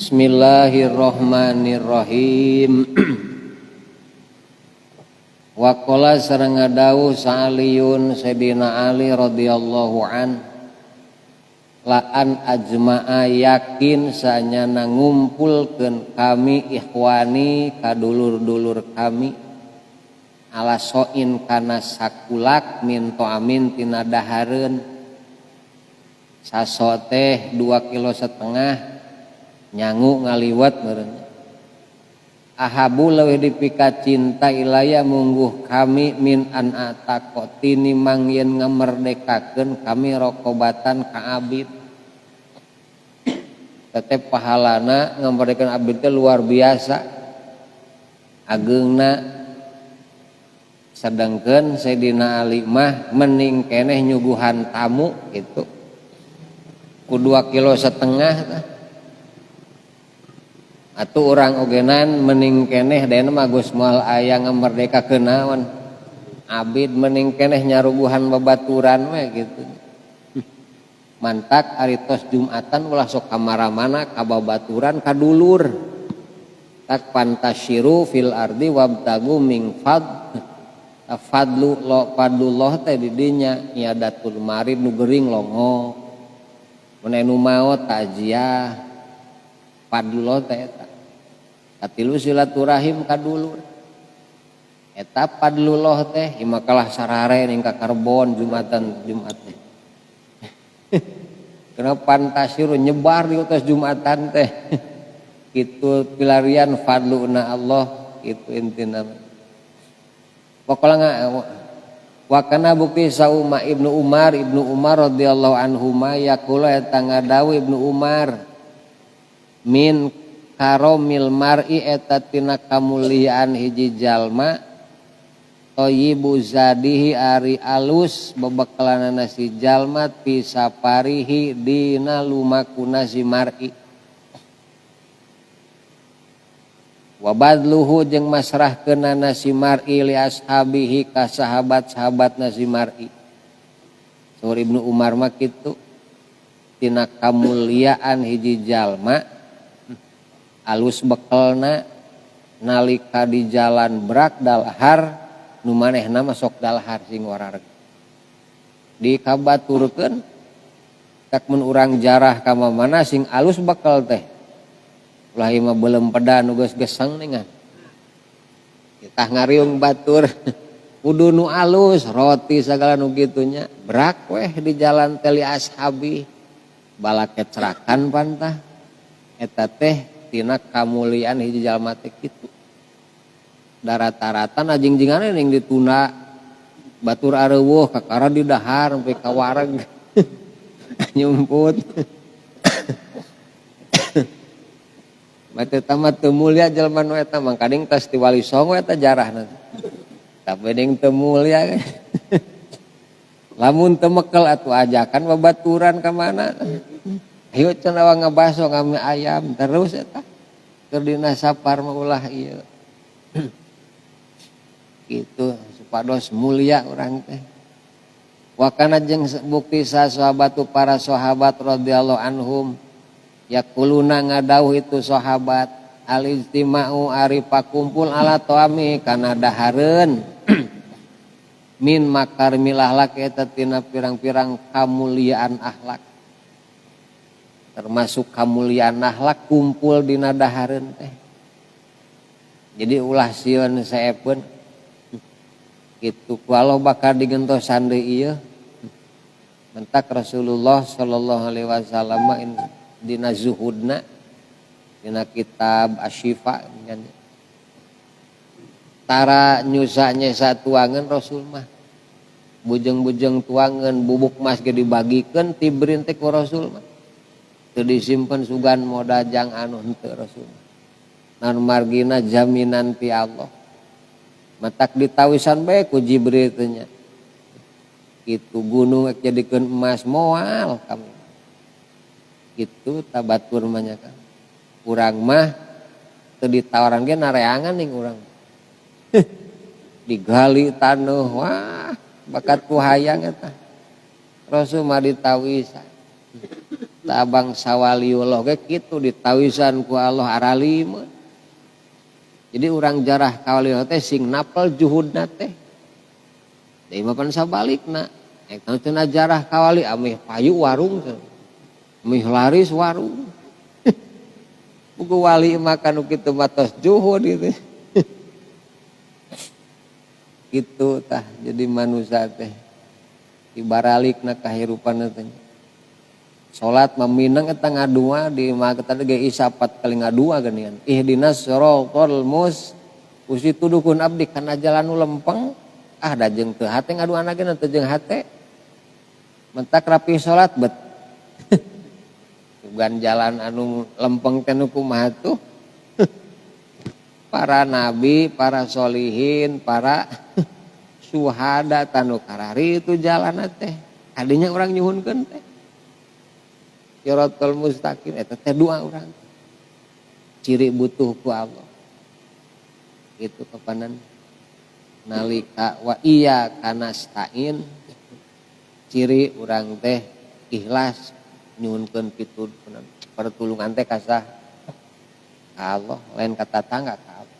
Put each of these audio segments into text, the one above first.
Bismillahirrahmanirrahim. Wa qala sareng ngadawuh Sa'aliyun Sayyidina Ali radhiyallahu an laan ajma'a yakin sanyana ngumpulkeun kami ikhwani kadulur-dulur kami ala soin kana sakulak min to'amin tina dahareun saso teh 2,5 kilo nyangu ngaliwat meureun ahabu leuwih dipika cinta ilaya mungguh kami min an ataqotini mangieun ngamerdekakeun kami rokobatan ka abid tetep pahalana ngamerdekakeun abid teh luar biasa ageungna sedengkeun Sayyidina Ali mah mending keneh nyuguhan tamu gitu ku 2,5 kilo tah atuh urang ogenan mending keneh dena mah geus moal aya ngamerdekakeun naon abid mending keneh nyaruguhan babaturan we gitu mantak ari tos Jumatan ulah sok kamana-mana ka babaturan ka dulur tak pantasyiru fil ardi wabtagu min fadlu lo fadlullah teh di dinya iadatul marid nu geuring longo mun anu maot tajiah fadlullah teh eta katilu silaturahim ka dulur eta fadlullah teh imakalah sarare ning ka Karbon Jumatan Jumat teh kenapa pantasyiru nyebar di utas Jumatan teh kitu pilarian fadluna Allah kitu intina pokokna wa kana bukti sauma Ibnu Umar radhiyallahu anhuma yaqulu eta ngadawu Ibnu Umar min karomil mar'i eta tina kamuliaan hiji jalma thayyibu zadihi ari alus babakalanana si jalma fi saparihi dina lumakuna si mar'i wa badluhu jeung masrahkeunana si mar'i li ashabihi ka sahabat-sahabatna si mar'i saur Ibnu Umar mah kitu tina kamuliaan hiji jalma alus bekelna nalika di jalan brak dalhar nu manehna mah sok dalhar sing warareg dikabaturkeun tak mun urang jarah ka mana sing alus bekel teh ulah ieu mah beuleum peda nu geus geseng ningan kita ngariung batur kudu nu alus roti sagala nu kitunya brak weh di jalan teli ashabi balaket cerakan pantah eta teh tina kamuliaan hiji jalma teh kitu darata-rata najing-jingana ning dituna batur areuweuh kakara di dahar sampai ka wareg nyumput mate tamat teu mulia jalma nu eta mangka ding tos ti wali songo eta jarahna tapi ding teu mulia lamun teu mekel atuh ajakan babaturan ka mana ayo cenah ngabaso ngami ayam terus eta keur dina sapar mah ulah ieu kitu supados mulia urang teh wa kana jeung bukti sahabatu para sahabat radhiyallahu anhum yaquluna ngadawuh itu sahabat al-ijtima'u ari pakumpul ala toami kana dahareun min makarimil akhlak eta tina pirang-pirang kamuliaan akhlak termasuk kamuliaan akhlak kumpul dina dahareun teh jadi ulah sieun saepeun kitu walau bakal digentosan deui ieu mentak Rasulullah sallallahu alaihi wasallam dina zuhudna dina kitab Asy-Syifa tara nyusa-nyesa tuangan Rasul mah bujeng-bujeng tuangan bubuk emas ge dibagikeun ti berintik ku Rasul mah teu disimpen sugan modajang anu henteu Rasul nan margina jaminan ti Allah matak ditawisan bae ku Jibril teh nya kitu gunung ek jadikeun emas moal kami kitu tabatur mah nya kan urang mah teu ditawaran ge nareangan ning urang digali taneuh wah bakat ku hayang eta Rasul mah ditawisan Tabang sawaliullah ge kitu ditawisan ku Allah arali mah. Jadi orang jarah kawaliullah teh sing napel juhudna teh. Deui mah pan sabalikna. Eta teh jarah kawali ameh payu warung teh. Ameh laris warung. Buku wali makan nu kitu mah tos juhud gitu. Gitu tah jadi manusia teh dibaralikna kahirupan teh. Salat meminang eta ngadua di mageta ge isapat kali ngadua geuningan. Ihdinas siratal usi tudukun abdi kana jalan nu lempeng. Ah da jeung teu hate ngaduana ge teu jeung hate. Mentak rapi salat bet. Bukan jalan anu lempeng teh nu kumaha tuh. Para nabi, para solihin, para suhada tanu karari itu jalan teh. Adinya orang nyuhunkeun teh. Siratal mustaqim eta teh dua urang. Ciri butuh ku Allah. Itu kapanan nalika wa iya kana stain ciri urang teh ikhlas nyuhunkeun pituduh pertulungan teh kasah Allah lain kata tangga ka Allah.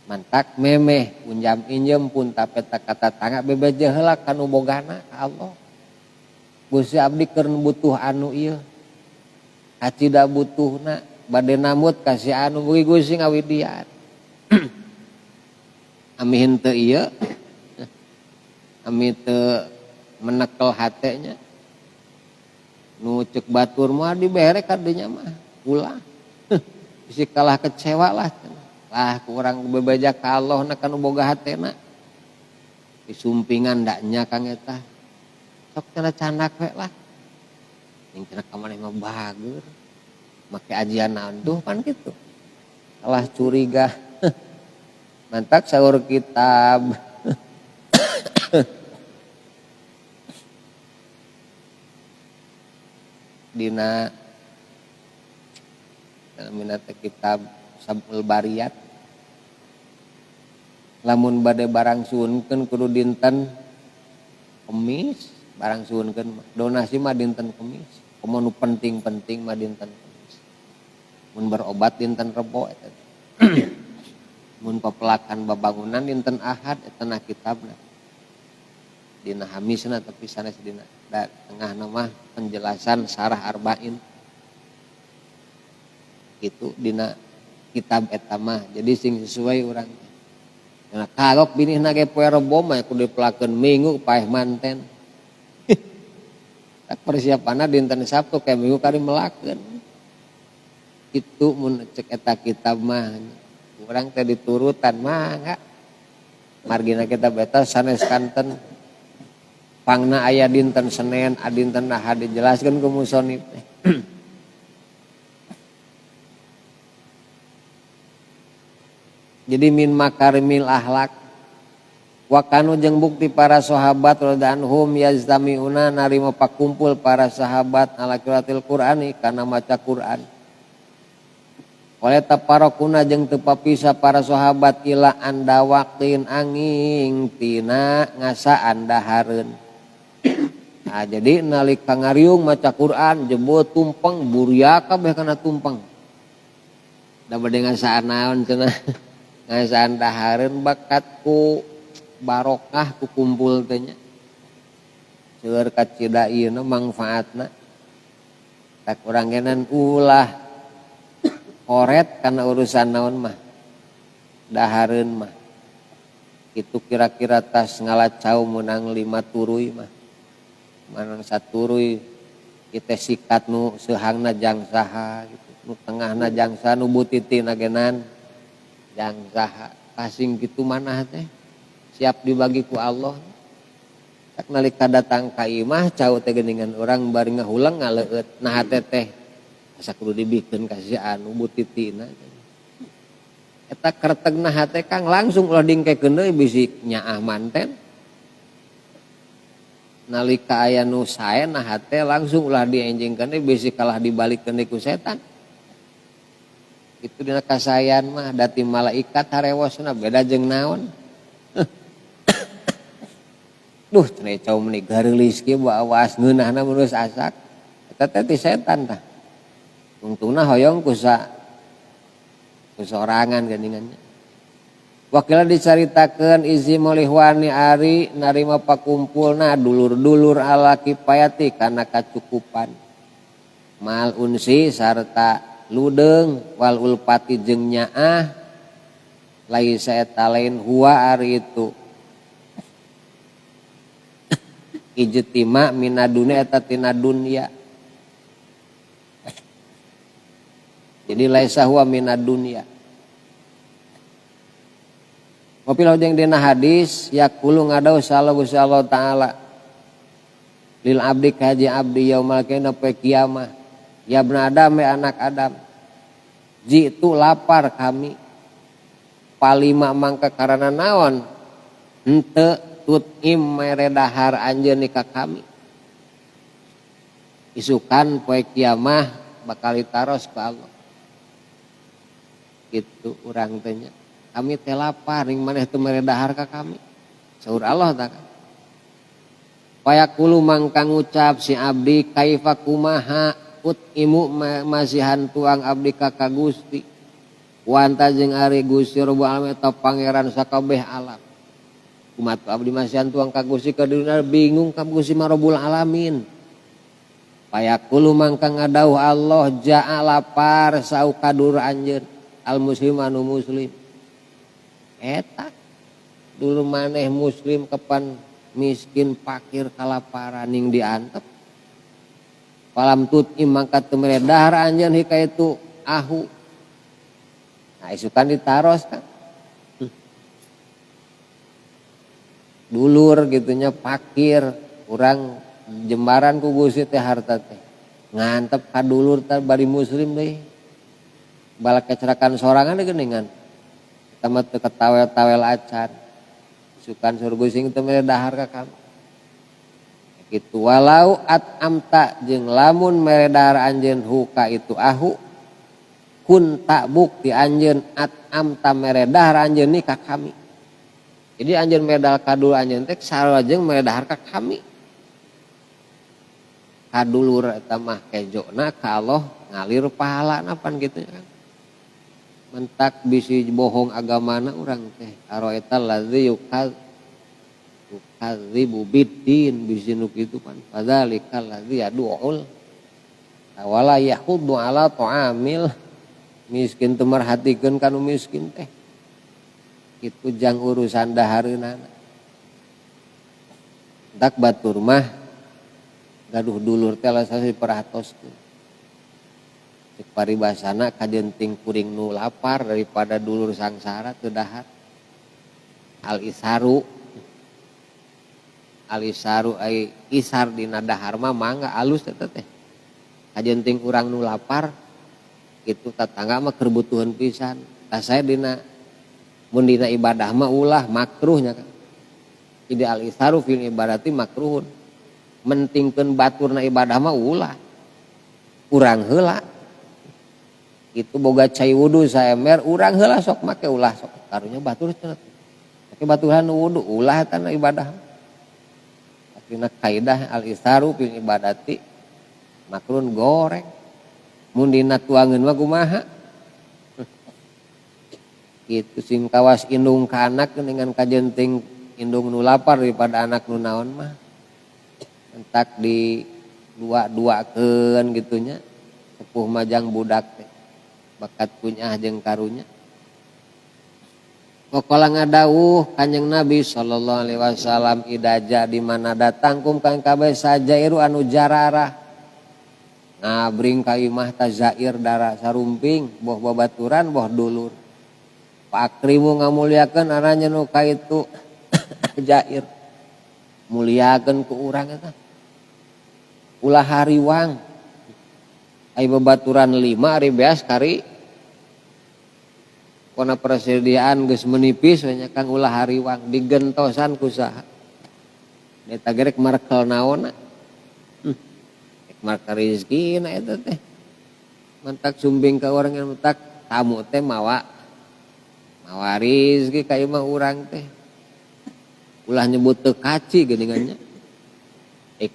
Mantak memeh unjam injem pun tapeta kata tangga bebeje heula kanu bogana ka Allah. Gusti abdi keur butuh anu ieu. Acida butuhna bade namut kasih anu mugi Gusti ngawidian. Ami henteu ieu. Ami teu menekel hatenya. Nu ceuk batur mah dibere ka dinya mah ulah. Bisi kalah kecewa lah. Lah ku urang bebeja ka Allah na kanu boga hatena. Disumpingan daknya kang eta. Sok cenah candak we lah. Yang cenah ka maneh mah bager. Make ajian naon tuh pan kitu. Salah curiga. Mantak saur kitab. Dina dalam minat kitab Sabul Bariyat. Lamun bade barang suunkeun kudu dinten Kemis. Barang suunkeun donasi mah dinten Kemis. Komo nu penting-penting mah dinten Kemis. Mun berobat dinten Rebo eta. Mun pepelakan babangunan dinten Ahad eta na kitabna. Dina hamisna tapi sanes dina tengahna mah penjelasan sarah arba'in. Itu dina kitab eta mah. Jadi sing sesuai urang. Nah, kagok binihna ge poe Rebo mah kudu dipelakeun minggu paeh manten. Tak persiapanna dinten Sabtu kae minggu kari melakeun. Itu mun cek eta kitab mah urang teh diturutan mah margina kitab eta sanes kanten pangna aya dinten Senin, dinten Ahad dijelaskeun ku musonif teh. Jadi min makarimil ahlak wa kanu jeung bukti para sahabat radhiyallahu anhum yaztamiuna narima pakumpul para sahabat ala qiraatil Qur'ani kana maca Qur'an. Wala taparokuna jeung teu papisah para sahabat ila anda waqtin anging tina ngasaan dahareun. Nah, jadi nalika ngariung maca Qur'an jebul tumpeng buria kabeh kana tumpeng. Da bade ngasaan naon cenah. Ngasaan dahareun bakat ku barokah ku kumpul teh nya. Seueur kacida ieu manfaatna. Tak urang genan ulah koret kana urusan naon mah. Dahareun mah. Itu kira-kira tas ngalacau menang 5 turuy mah. Manang saturuy kita sikat nu seuhangna jang saha gitu. Nu tengahna jang saha nu butitina genan jang saha. Kasing kitu manah teh siap dibagi ku Allah. Tak nalika datang ka imah cau teh geuningan urang bari ngahulang ngaleueut nah teh asa kudu dibikeun kasih anu butitina. Eta kertegna hate Kang langsung ulah dingkekeun deui bisi nyaah manten. Nalika aya nu sae nah hate langsung ulah dienjingkeun deui bisi kalah dibalikeun deui ku setan. Itu dina kasayan mah dati malaikat harewosna beda jeung naon. Duh cenah cau meuni gareulis kieu awas ngeunahna meunus asak. teh ti setan tah. Untungna hoyong ku sorangan gandingannya. Wakila dicaritakeun izi molihwani ari narima pakumpulna dulur-dulur ala kifayati kana kacukupan. Mal unsi sarta ludeung wal ulpati jeung nyaah laisa eta lain huwa ari itu ijtima minadunya eta tina dunya. Jadi laisa huwa minadunya. Wapilau jeung dina hadis yaqulu ngadaw sallallahu Gusti Allah taala lil abdi kaji abdi yaumul qiyamah poe kiamah ya ibnu adam ya anak adam jitu lapar kami palima mangka karana naon henteu tut'im mere dahar anjeun ka kami isukan poe kiamah bakal ditaros ka Allah gitu urang teh nya kami teh lapar ning maneh teu mere dahar ka kami saur Allah tah payaqulu mangka ngucap si abdi kaifa kumaha ut'imu masihan tuang abdi ka Gusti wa anta jeung ari Gusti Rabbul Alamin eta pangeran sakabeh alam kumaha abdi masihan tuang ka Gusti ka dunia bingung ka Gusti Rabbul Alamin payaqulu mangka ngadauh Allah jaa lapar saukadur anjeun al muslim anu muslim eta dulu maneh muslim kepan miskin fakir kalaparan ning diantep palam tut'im mangka teu mere dahar anjeun hika itu ahu nah isukan ditaros kan dulur gitunya fakir urang jembaran ku Gusti teh harta teh ngantep ka dulur teh bari muslim deui balak kecerakan sorangan deui geuningan eta mah teu katawel-tawel acan isukan suruh Gusti teu mere dahar ka kami kitu walau amta jeung lamun mere dahar anjeun huka itu ahu kun tak bukti anjeun amta mere dahar anjeun ni ka kami jadi anjeun mere dahar ka dulur anjeun teh sarua jeung mere dahar ka kami kadulur eta mah kejona ka Allah ngalir pahalana pan kitu kan mentak bisi bohong agamana urang teh aro eta ladzi yukadzibu biddin bisi nu kitu pan padzalikal ladzi yad'ul wala yahuddu ala ta'amil miskin teu merhatikeun kanu miskin teh kitu jang urusan dahareunana dak batur mah gaduh dulur teh lasa diperhatoskeun cek paribasana kajenting kuring nu lapar daripada dulur sangsara teu dahar al isaru ai isar dina dahar mah mangga alus eta teh kajenting urang nu lapar kitu tatangga mah keur butuhan pisan sae dina mun dina ibadah mah ulah makruhnya kan ide al isaru fil ibadati makruhun mentingkeun baturna ibadah mah ulah urang heula itu boga cai wudu saember urang heula sok make ulah sok karunya batur cenah make baturan wudu ulah eta ibadah akhirna kaidah al isaru fil ibadati makrun goreng mun dina tuangeun mah kumaha kitu sing kawas indung ka anak dengan kajenting indung nu lapar daripada anak nu naon mah entak di dua-duakeun gitunya sepuh majang budak teh bakat punya jeung karunya Waqala ngadawuh Kanjeng Nabi sallallahu alaihi wasallam idaja di mana datang kum kang kabeh sajairu anu jararah ngabring ka imah tazair dara sarumping boh babaturan boh dulur pakrimu ngamuliakeun aranya nu kaitu jair muliakeun ku urang eta ulah hariwang ai babaturan 5 ari beas kari kona persediaan geus menipis nya kang ulah hariwang digentosan ku saha eta gerek markel naonna markel rezekina eta teh mantak sumbing ka urang yang mentak tamu teh mawa rezeki ka imah urang teh ulah nyebut teu kaci geuningannya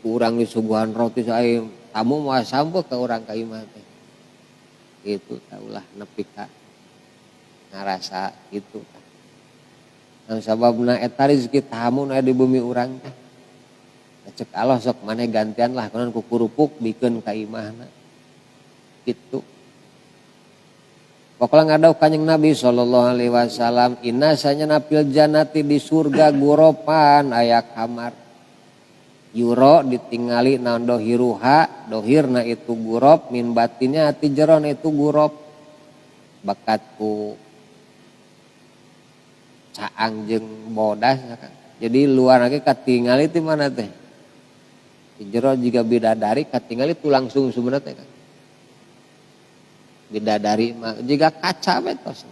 ku urang disuguhan roti sae tamu mau sampo ke orang ka imah teh. Gitu taulah nepi ka ngarasa gitu. Anu sababna eta rezeki tamu nu aya di bumi urang teh. Cek Allah sok maneh gantian lah kunaon ku kurupuk bikeun ka imahna. Gitu. Pokoknya ngadau kanjeng Nabi SAW, inna sanyana fil jannati di surga guropan aya kamar. Yuro ditingali naon dohiruha, dohirna itu gurop, min batinnya hati jeron itu gurop. Bakatku caang jeung bodas. Jadi luar lagi katingali di mana teh? Di jero jika bidadari katingali tulang sungsumna teh kan. Bidadari mah jika kaca betos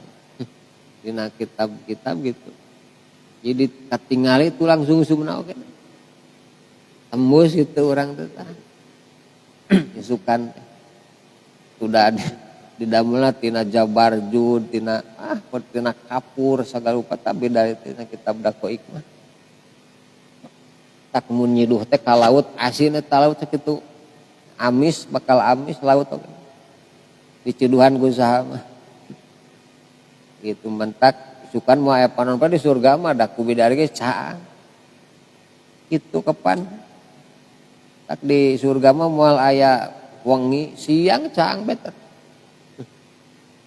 dina kitab-kitab gitu. Jadi katingali tulang sungsumna oke. Tembus gitu orang teh tah. Isukan sudah didamela tina jabarjud tina kapur sagala rupa tah beda tina kitab Dakoik mah. Tak mun nyiduh teh ka laut asin eta laut sakitu amis bakal amis laut oke. Dicuduhan ku saha mah gitu mentak sukan mau aya panon di surga mah da ku bidari ge caang kitu kapan tak di surga mah moal aya wengi siang caang beter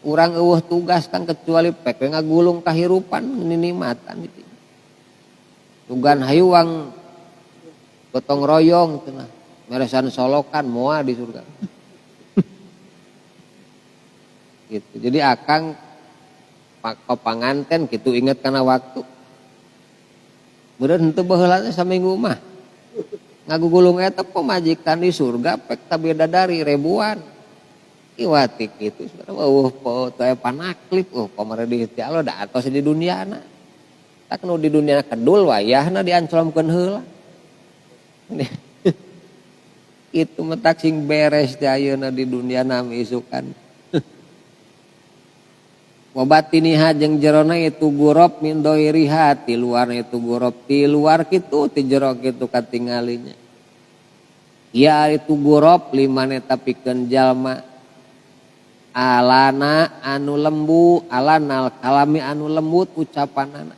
urang eueuh tugas kan kecuali pek ngagulung kahirupan ninikmatan gitu tugan hayuang gotong royong cenah meresan solokan moal di surga gitu. Jadi akang panganten gitu inget karena waktu. Bener henteu baheula teh saminggu mah. Ngagugulung eta pemajikan di surga pek tabeda dari ribuan. Iwati kitu eueuh foto panaklip pamare di teh Allah da atos di duniana. Tak nu di dunia kedul wayahna dianclomkeun heula. Itu metak sing beres teh ayeuna di dunia nami isukan. Wabatiniha jeung jerona itu gurop min doiriha ti luarna itu gurop ti luar kitu ti jero kitu katingalinya. Ya itu gurop limane tapikeun jalma alana anu lembu alanal kalami anu lembut ucapanana.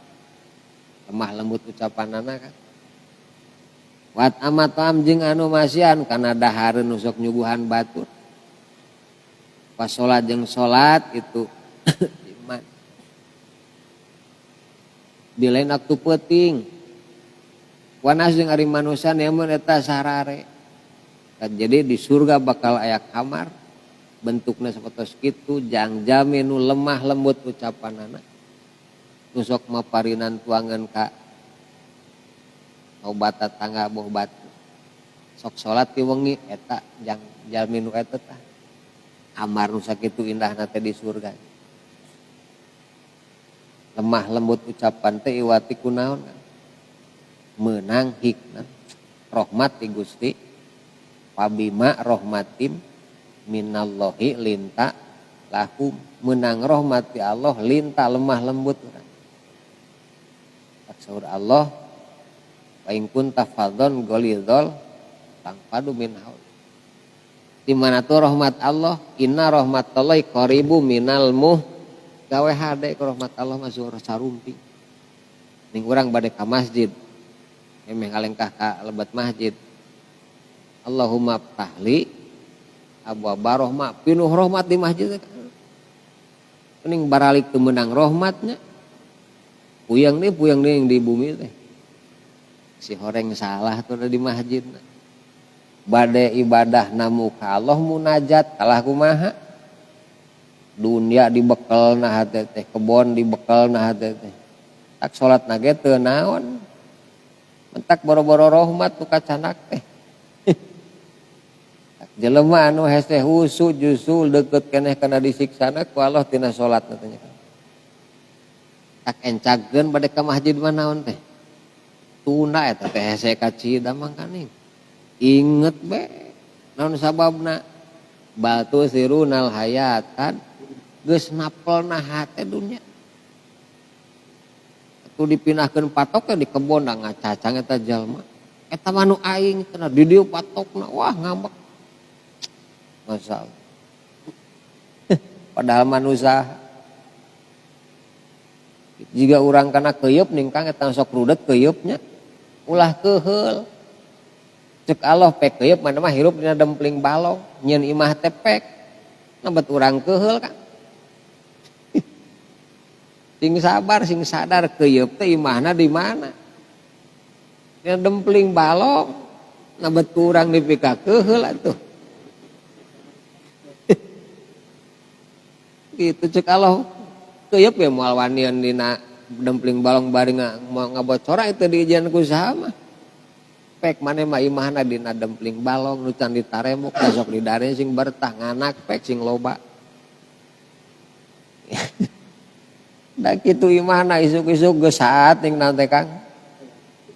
Lemah lembut ucapanana kan. Wat amatam jeung anu masian kana dahareun nu sok nyuguhan batur. Pas salat jeung salat itu di lain waktu penting wanas jeung ari manusia nyamun eta sarare jadi di surga bakal aya kamar bentukna sapertos kitu jangjame nu lemah lembut ucapanana nu sok maparinan tuangan ka obat tangga boh batu sok salat ti wengi eta jalmi nu eta tah kamar nu sakitu indahna teh di surga lemah lembut ucapan teh iwati kunaon menang hikmah rahmat ti Gusti pabima rahmatim minallahi linta lahum menang rahmat ti Allah linta lemah lembut urang saur Allah wa in kunta fadhon ghalidhal tangfadu min haul di mana tuh rahmat Allah inna rahmatallahi qaribu minal gawe hade ke rahmat Allah masuk sarumping. Ning urang bade ka masjid. Emeh ngalengkah ka lebat masjid. Allahumma ftahli abwaaba rahmat. Pinuh rahmat di masjid. Ning baralik teu meunang rahmatnya. Puyang nih yang di bumi teh. Si horeng salah tuh di masjid. Bade ibadah namu ka Allah munajat kalah kumaha. Dunia dibekal nah hate teh kebon dibekal nah hate teh tak salat nage teu naon mentak boro-boro rahmat tu kacanak teh jelema anu hese husu jusul deukeut keneh kana disiksana ku Allah tina salat teh tak encagkeun bade ka masjid mah naon teh tunda eta teh hese kacida mangkaning inget be naon sababna batu sirunal hayatan geus napelna hate dunya. Atuh dipindahkeun patokna di kebon ngacacang eta jalma. Eta mah nu aing cenah di dieu patokna wah ngambek. Masya Allah. Padahal manusia jika orang kana keuyeub ning kang eta sok rudet keuyeubnya ulah keheul. Cek Allah pek keuyeub mana mah hirup dina dempling balong nyeun imah teh pek. Na bet urang keheul kan. Sing sabar sing sadar keuyeub teh imahna di mana. Dina dempling balong na bet urang dipika keheul atuh. Gitu cek Allah keuyeub ya moal wanian dina dempling balong bari ngabocor itu diijian ku saha mah. Pek mane mah imahna dina dempling balong nu can ditaremuk dasok di dare sing bertah nganak pek sing loba. Da kitu imahna isuk-isuk geus saat ning naon teh Kang.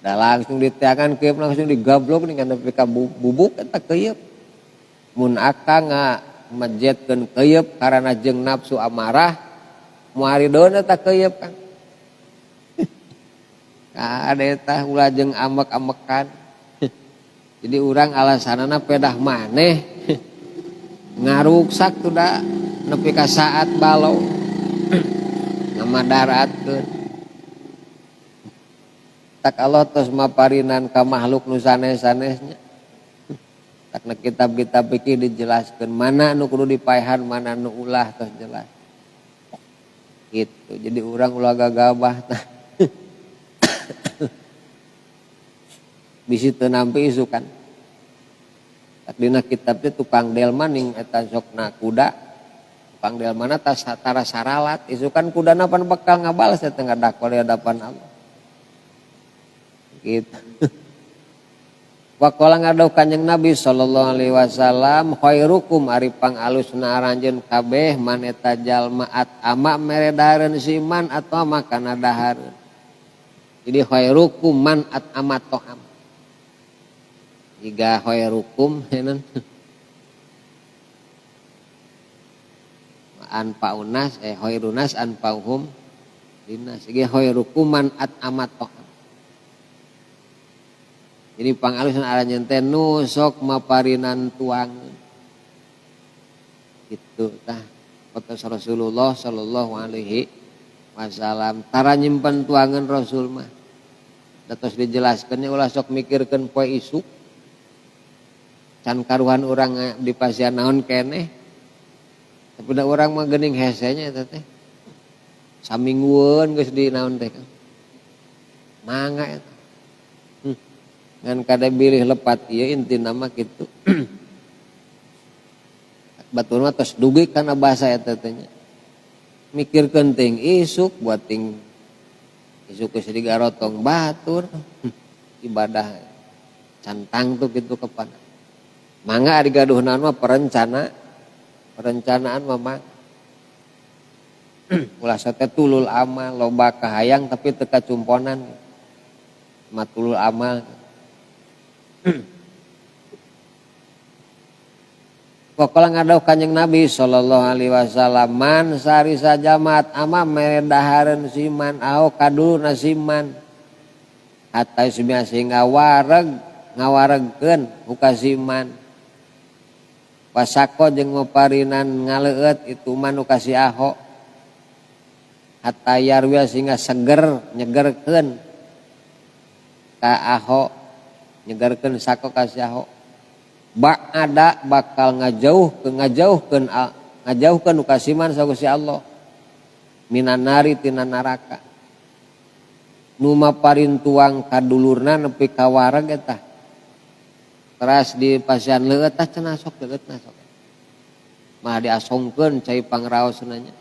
Da langsung diteangan keuyeub langsung digablok ning kana pika bubuk eta keuyeub. Mun akang majetkeun keuyeub karana jeung nafsu amarah muarideun eta keuyeub Kang. Ka eta ulah jeung amek-amekan. Jadi urang alasanana pedah maneh ngaruksak tuh da nepi ka saat balong ngamadaraatkeun. Tak Allah tos maparinan ka makhluk nu sanes-sanesnya. Tak na kitab-kitab iki dijelaskeun mana nu kudu dipaehan mana nu ulah tos jelas. Gitu. Jadi urang ulah gagabah tah. Bisi teu nampi isukan. Tak dina kitab teh tukang delman ning eta sokna kuda. Tukang delmana tara saralat isukan kudana pan bekal ngabales eta ngadakol di hadapan Allah. Gitu. Waqala ngadau Kanjeng Nabi sallallahu alaihi wasallam khairukum ari pangalusna aranjeun kabeh man eta jalma ama mere dahareun siman atau makana dahareun. Jadi khairukum man ama to'am. Jika khairukum anfa'unas khairunas anfa'uhum linnas. Jika khairukum man ama to'am. Jadi pangalusan aranjeun teh nu sok maparinan tuangeun. Gitu tah potos Rasulullah sallallahu alaihi wasallam tara nyimpen tuangeun Rasul mah. Da tos dijelaskeun ulah sok mikirkeun poe isuk. Can karuhan urang di pasian naon keneh. Tapi da urang mah geuning hesenya eta teh. Saminggueun geus di naon teh. Mangga eta. Ngan kada bilih lepat ieu intina mah kitu. Batur mah tos dugi kana bahasa eta teh nya. Mikirkeun ting isuk buat ting isuk geus digarotong batur. Ibadah cantang tuh kitu kepada. Mangga ari gaduhna mah perencanaan mah ulah teh tulul amal loba kahayang tapi teu kacumponan. Matulul amal. Pokoknya ngadau Kanjeng Nabi sallallahu alaihi wasallam man sari sajamat ama mere dahareun siman au kaduluna siman hatta sumia sing ngawaregkeun buka siman wasako jeung maparinan ngaleueut itu man nu kasih aho hatta yarwi sehingga seger nyegerkeun ka aho nyegerkeun sako kasih aho ada bakal ngajauhkeun nu kasiman sa Gusti Allah minan nari tina neraka nu maparin tuang kadulurna nepi ka wareg eta teras di pasian leueut tah cenah sok leueutna sok mah diasongkeun cai pangraosna nya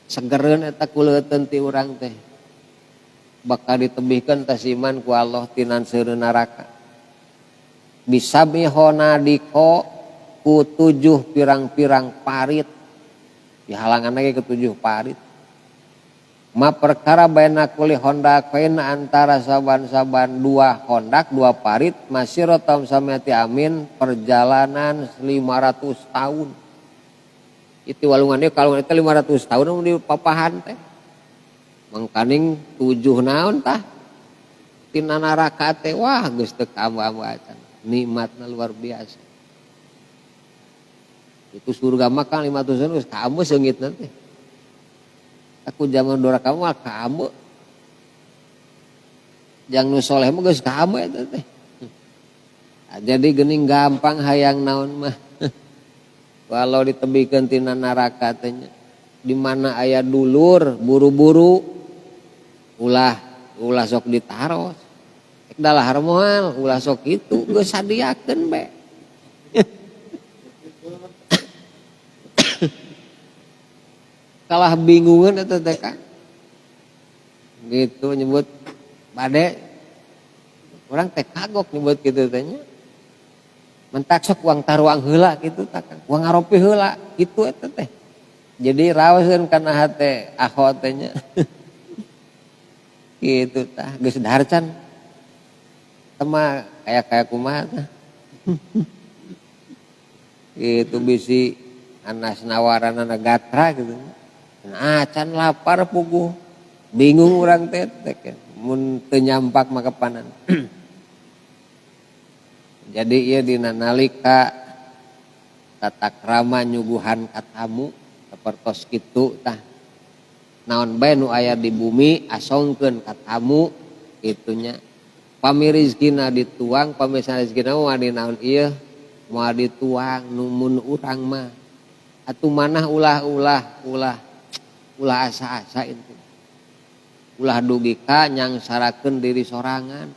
segereun eta ku leueuteun ti urang teh bakal ditebihkeun tasiman ku Allah tinan seureun neraka bisa bihona diko ku 7 pirang-pirang parit dihalangan lagi ke 7 parit ma perkara baina kuli hondak kaina antara saban-saban 2 hondak 2 parit masiratam samiati amin perjalanan 500 tahun itu walungan ieu kalung eta 500 tahun di papahan teh mangkaning 7 naon tah tina neraka teh wah geus teu kaamba-amba acan nikmatna luar biasa Itu surga makan 500 geus kamu seungit nanti. Aku zaman dora kamu mah kamu. Jang nu soleh mah geus kamu eta teh. Nah, jadi geuning gampang hayang naon mah. Walau ditebikeun tina neraka teh nya. Di mana aya dulur buru-buru ulah sok ditaros. Ek dalahar moal ulah sok kitu geus sadiakeun be. Kalah bingungan eta teh Kang. Gitu nyebut bade. Urang teh kagok nyebut kitu teh nya. Mentak sok uang taruang heula kitu tah Kang. Uang ngaropi heula kitu eta teh. Jadi rawaseun kana hate akho teh nya. Kitu tah geus daharcan. Tema kayak kumaha tah. Itu bisi anas nawaranana gatra gitu. Nah, can lapar puguh. Bingung urang teh mun teu nyampak maka panan. Jadi ieu dina nalika tata krama nyuguhan ka tamu sapertos kitu tah. Naon bae nu aya di bumi asongkeun ka tamu kitu nya. Pami rezekina dituang, pami rezekina mah dinaon ieu moal dituang nu mun urang mah atuh manah ulah asa-asa itu. Ulah dugi ka nyangsarakeun diri sorangan.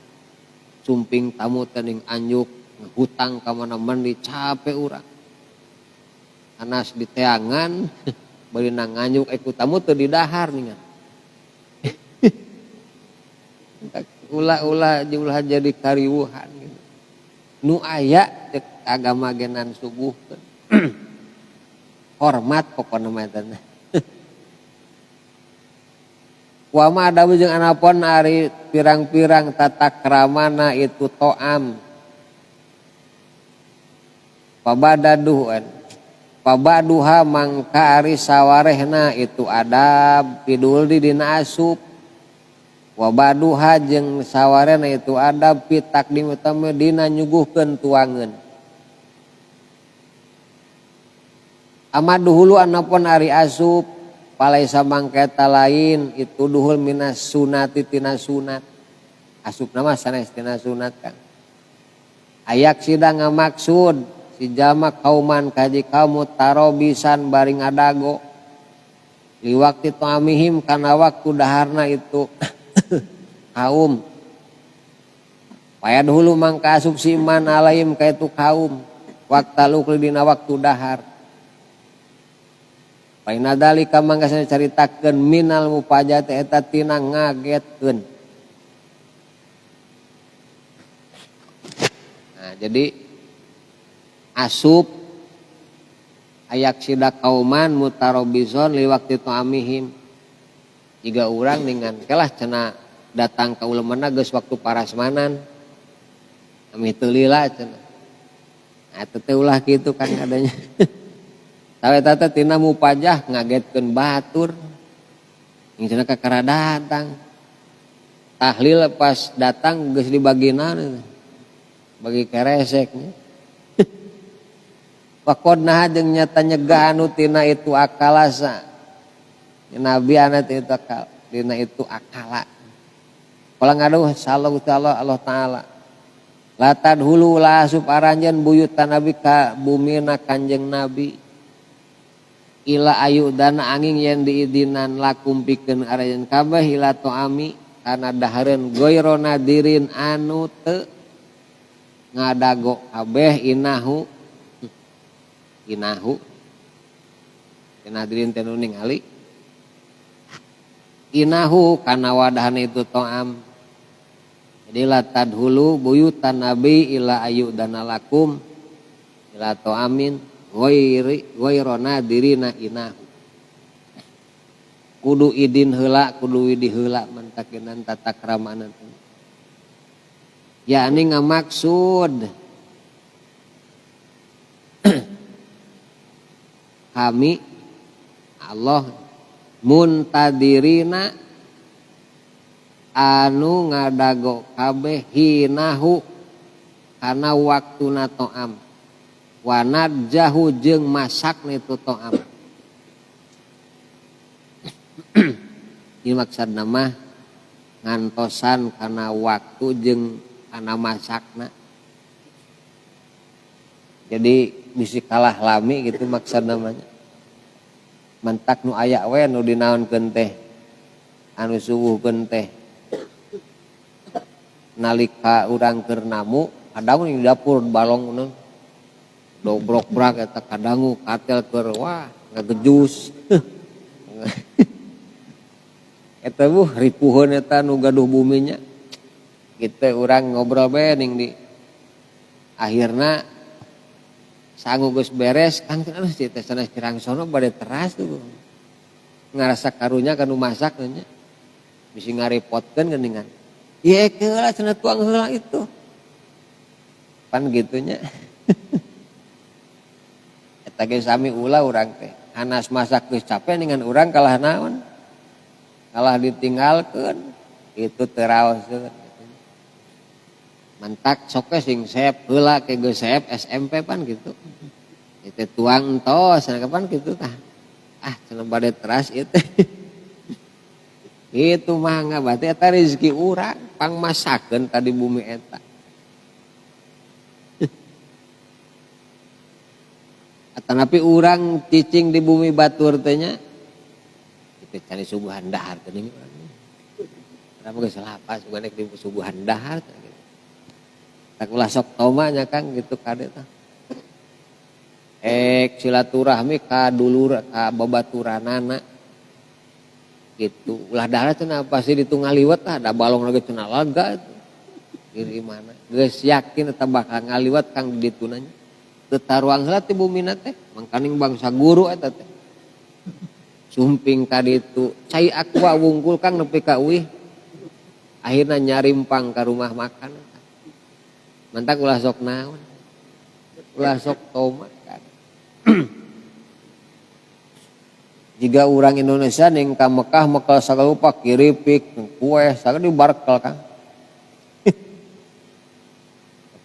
Sumping tamu teuing anjuk hutang ka mana-mana dicape urang. Anas diteangan beulina nganjuk ku tamu teu didahar ningan. Ulah jumlah jadi kariwuhan gitu. Nu aya cek agama genan suguhkeun. Hormat pokona mah eta. Wa ma ada jeung anapun ari pirang-pirang tata kramana itu to'am. Pabaduha mangka ari sawarehna itu adab pidul di dina asup. Wa baduha jeung sawarehna itu adab pitakdim utama dina nyuguhkeun tuangeun. Amaduhulu anapun ari asup palaisa mangketa lain itu duhul minas sunati tina sunat. Asup nama sanes tina sunat kan. Ayak sidang ngamaksud si jama kauman kaji kamu tarobisan baring adago. Di waktu itu amihim kana waktu daharna itu kaum. Paya dahulu mangka asup si iman alaim ka itu kaum. Waktaluk dina waktu dahar. Paina dalika mangga caritakeun minal mupajati eta tina ngagetkeun. Nah, jadi asup ayak sida kauman mutarobison li waktu itu amihim. Jiga urang dengan kelah cenah datang ka ulemana geus waktu parasmanan. Ami teu lila cenah. Nah, teu ulah kitu kan adanya. Tawe tata tina mupajah ngagetkeun batur. Ing cenah kakara datang. Tahlil pas datang geus dibagina bagi kereseknya. Wakodna jeung nyata nyegah anu tina itu akalasa. Nabi anak itu akal, dina itu akala. Kalau ngaduh sallallahu Allah Ta'ala. Latad hulu la asup aranjeun buyutan Nabi ka bumina Kanjeng Nabi. Ila ayu dana angin yang diidinan lakum pikeun arayan kabeh ila to'ami kana dahareun goiro nadirin anu teu ngadago kabeh inahu nadirin teh nu ningali inahu kana wadahan itu to'am. Jadi la tadhulu buyutan nabi ila ayu dana lakum ila to'amin goirona dirina inahu. Kudu idin heula kudu widi heula mantakenan tata kramanan. yakni ngamaksud kami Allah muntadirina anu ngadago kabeh hinahu kana waktuna to'am wanad jahu jeung masak itu to'am. Ini maksud nama ngantosan karena waktu jeung karena masakna. Jadi bisi kalah lami gitu maksud namanya. Mentak nu aya we nu dinaonkeun teh anu suwuhkeun teh nalika urang keur namu kadang di dapur balong nu dobrok-brak eta kadangu katel keur wah ngagejus. Eta ripuheun eta nu gaduh buminya. Kita urang ngobrol bae ning di akhirna sanggup geus beres kan terus teh sanes kirang sono bade teras tuh. Ngarasa karunya kanu masak nya. Bisi ngarepotkeun geuningan. Ieu keula cenah tuang heula itu. Pan gitunya. Eta ge sami ulah urang teh. Anas masak geus capek dengan urang kalah naon? Kalah ditinggalkeun. Itu teu raoskeun. Mantak sok sing sep heula ke geus sep SMP pan gitu. Itu tuang entos kapan gitu tah. Ah cenah bade teras ieu teh. Itu mangga berarti eta rezeki urang pangmasakeun tadi bumi eta. Atanapi urang cicing di bumi batur teh nya itu cari subuhan dahar teh ini. Kenapa geus lapas sugan di subuhan dahar teh. Tak ulah sok tomanya Kang gitu kade tah. Silaturahmi ka dulur ka babaturanana gitu. Ulah dahar cenah pasti ditungaliwat tah ada balong lagi cenah laga itu. Diri mana? Geus yakin eta bakal ngaliwat Kang di ditu nanya. Teu taruang heula ti bumina teh, mangkaning bangsa guru eta teh. Sumping ka ditu, cai aqua wungkul Kang nepi ka uih. Akhirna nyarimpang ka rumah makan. Mantak ulah sok naon. Ulah sok tomat kan. Jika orang Indonesia ning ka Mekah mekal sagalupa kiripik, kue saged dibarkel Kang.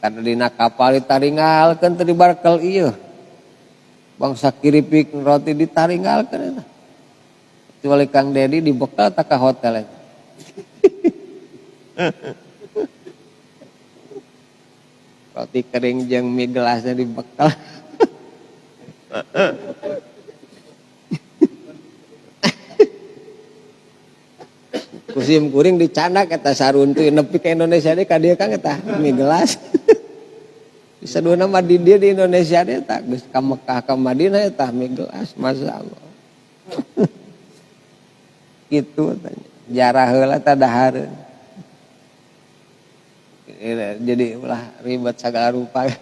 Karena dina kapal ditaringalkeun teu dibarkel ieu. Bangsa kiripik roti ditaringalkeun eta. Kecuali Kang Dedi dibekal tak ka hotel eta. Roti kering jeung mie gelasnya dibekal. Kusim kuring dicandak eta saruntuy nepi ka Indonesia deui ka dieu Kang eta mie gelas. Bisa dua nama di dia di Indonesia dia tak geus ka Mekah ka Madinah eta mie gelas masyaallah. Kitu tanya. Jarah heula tah dahareun. Jadi ulah ribet sagala rupa.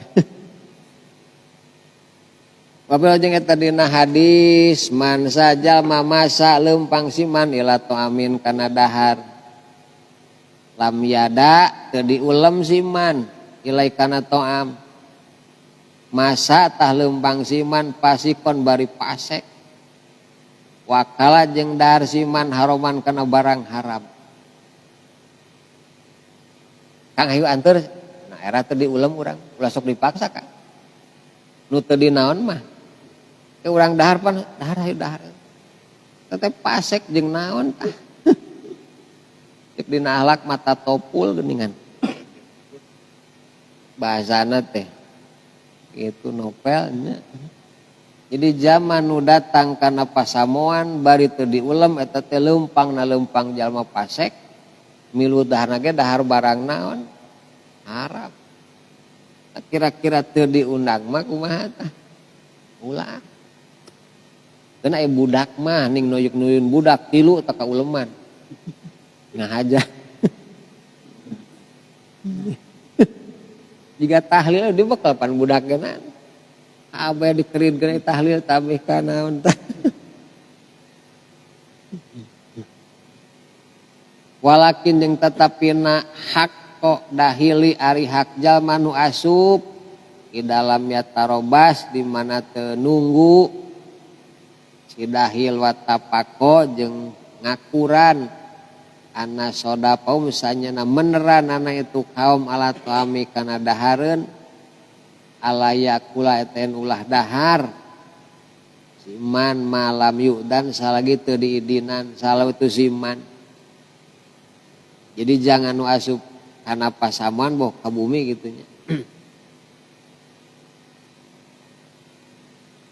Bapak jeung eta dina hadis man sajal mamasa leumpang siman ila amin kana dahar. Lam yada teu diulem siman ilai kana to'am. Masa tah leumpang siman pasikon bari pasek. Wakala jeung dahar siman haroman kana barang haram. Kang hayu anteur, nah era teu diulem urang, ulah sok dipaksa Kang. Nu teu dinaon mah. Ke urang dahar pan, dahar hayu dahar. Teh pasek jeung naon tah. Cek dina ahlak mata topul geuningan. Bahasana teh itu novelnya. Jadi zaman nu datang kana pasamoan bari teu diulem eta teh leumpangna leumpang jalma pasek. Milu dahar ge dahar barang naon haram. Kira-kira teu diundang mah kumaha tah? Ulah. Keun aya budak mah ning noyuk-noyun budak tilu teu kauleman. Ngahaja. Jika tahlil dibekal pan budak geuna. Abe dikeridkeun tahlil tabeh ka naon tah. Walakin yang tetapina hak kok dahili ari hak jalma nu asup di dalam yatarobas di mana teu nunggu si dahil watapako jeung ngakuran ana sodapau misalnya meneran ana itu kaum alat kami kana dahareun alayakula eten ulah dahar siman malam yu'dan salagi teu diidinan salah itu siman. Jadi jangan nu asup kana pasaman boh ka bumi gitunya.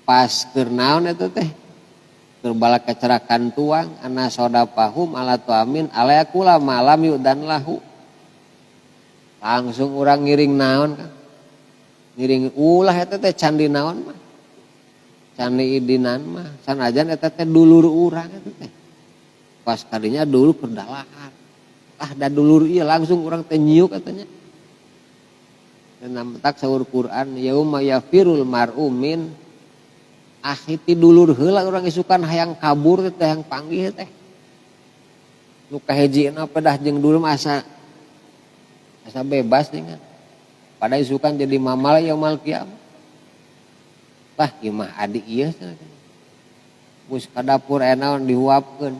Pas keur naon eta teh? Keur bala kecerakan tuang ana soda pahum ala tuamin alayakula malam yu'dan lahu. Langsung urang ngiring naon kan? Ngiring ulah eta teh candi naon mah? Candi idinan mah. Sanajan eta teh dulur urang eta teh. Pas kadinya dulu perdalahan. Ah da dulur ieu langsung urang teh nyiuk katanya. Dan namtak saur Quran yauma yafirul mar'u min akhiti dulur heula urang isukan hayang kabur teh hayang panggih teh. Nu kahijina pedah jeung dulur asa bebas dengan. Pada isukan jadi mamal yaumul qiyamah. Wah ieu mah adik ieu cenah. Mus ka dapur enaon dihuapkeun,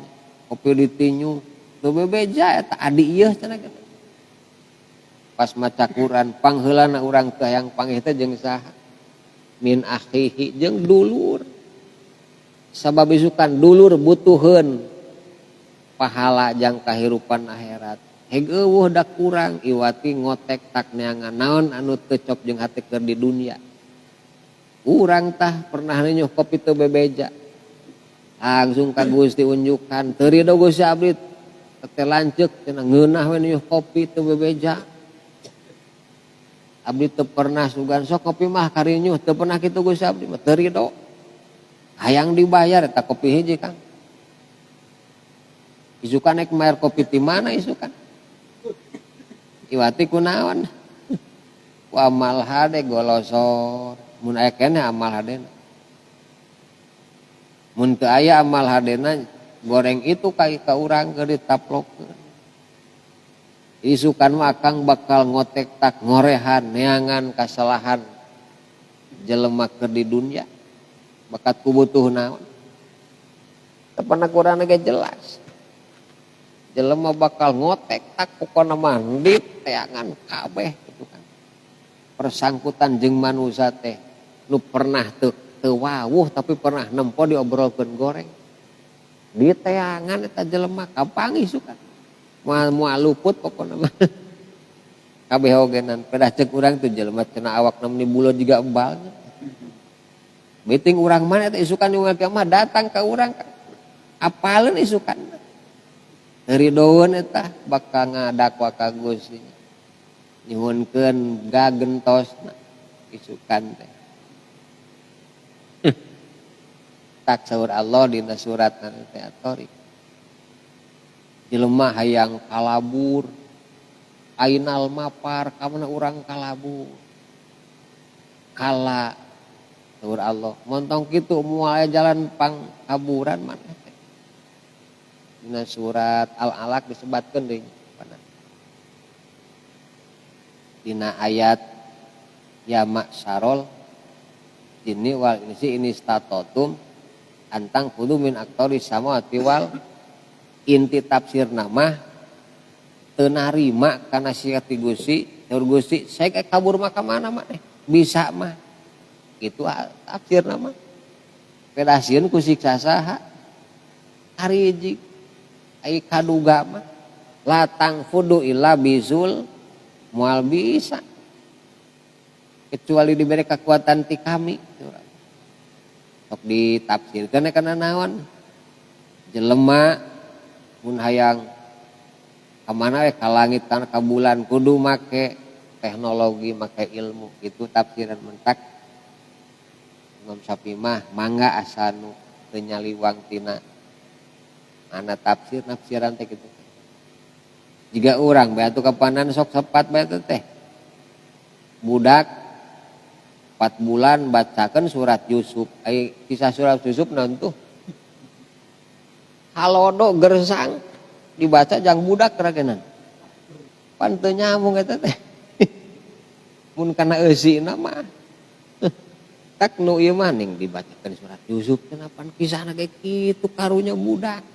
kopi ditinyu, teu bebeja eta adik ieu cenah. Pas maca Quran pangheulana urang teu hayang panggih teh jeung saha? Min akhihi jeung dulur. Sabab isukan dulur butuheun pahala jang kahirupan akhirat. Heg eueuh da kurang iwati ngotek tak neangan naon anu teu cop jeung hate keur di dunia. Urang tah pernah nyuh kopi teu bebeja. Langsung ka Gusti unjukan, teu ridho Gusti abdi teh lanceuk cenah ngeunah we nyuh kopi teu bebeja. Abdi teu pernah sugan sok kopi mah kari nyuh teu pernah kitu Gusti abdi mah teu ridho. Hayang dibayar eta kopi hiji Kang. Isukan ek mayar kopi ti mana isukan? Iwati kunaon? Ku amal hade golosor. Mun aya keneh amal hadena. Mun teu aya amal hadena goreng itu ka urang keur ditaplokeun. Isukan mah Kang bakal ngotek tak ngorehan neangan kasalahan jelema keur di dunya. Bakat ku butuh naon? Tepana Quran ge jelas. Jelema bakal ngotek tak pokona mah diteangan kabeh gitu kan. Persangkutan jeung manusia teh nu pernah teu wawuh tapi pernah nempo diobrolkeun goreng. Diteangan eta jelema kapanggih sukan. Moal luput pokona mah. Kabeh ogenan pedah ceuk urang teh jelema cenah awakna meni bulo jiga embal. Meeting urang mana eta isukan yang mah datang ka urang. Apaleun isukan. Ridhoeun eta bakal ngadakwa ka Gusti. Nyuhunkeun gagentosna isukan teh. Tak saur Allah dina surat teh At-Tariq. Jelema hayang kalabur. Ainal mapar kamana urang kalabur. Kala saur Allah. Montong kitu moal jalan pang kaburan maneh. Dina surat Al-Alaq disebutkeun deui. Dina ayat ya maksarol jinni wal insi ini statotum antang kudu min aktori samawati wal inti tafsir nama teu narima kana syiat ti Gusti tur Gusti sae kabur mah ka mana mah bisa mah kitu tafsir nama pedasieun ku siksa saha ari hiji ai kaduga mah latang fudu illa bizul moal bisa kecuali diberi kekuatan ti kami sok ditafsirkeun kana naon jelema mun hayang ka mana we ka langit kana ka bulan kudu make teknologi make ilmu itu tafsiran mentak Imam Syafi'i mah mangga asanu teu nyaliwang tina mana nafsiran teh kitu. Jika urang bae atuh kapanan sok sepat bae teh. Budak 4 bulan bacakeun surat Yusuf. Kisah surat Yusuf naon tuh? Halodo gersang dibaca jang budak ragenan. Pan teu nyambung eta teh. Mun kana eusina mah. Tak nu ieu mah ning dibacakeun surat Yusuf kenapa kisahna ge kitu karunya budak.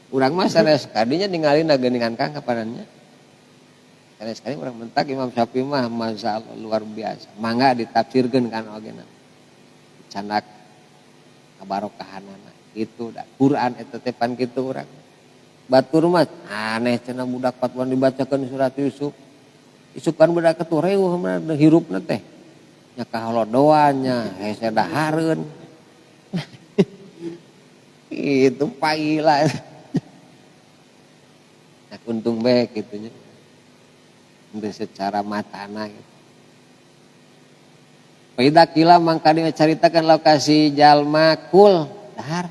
Urang mah sanes kadinya ningali geuningan Kang kapanannya. sekali-sekali orang mentak Imam Syafi'i mah masyaallah luar biasa. Mangga ditafsirkeun kan ogena. Candak kabarokahanana gitu da. Quran eta teh pan kitu urang. Batur mah aneh cenah budak patuan dibacakeun surat Yusuf. Yusuf kan budak ketureuh hirupna teh. Nya kaholodoannya hese dahareun. Itu paila. Nah, untung baik gitunya. Untuk secara matana gitu. Paida kila mangka dicaritakeun lokasi jalma kul dahar.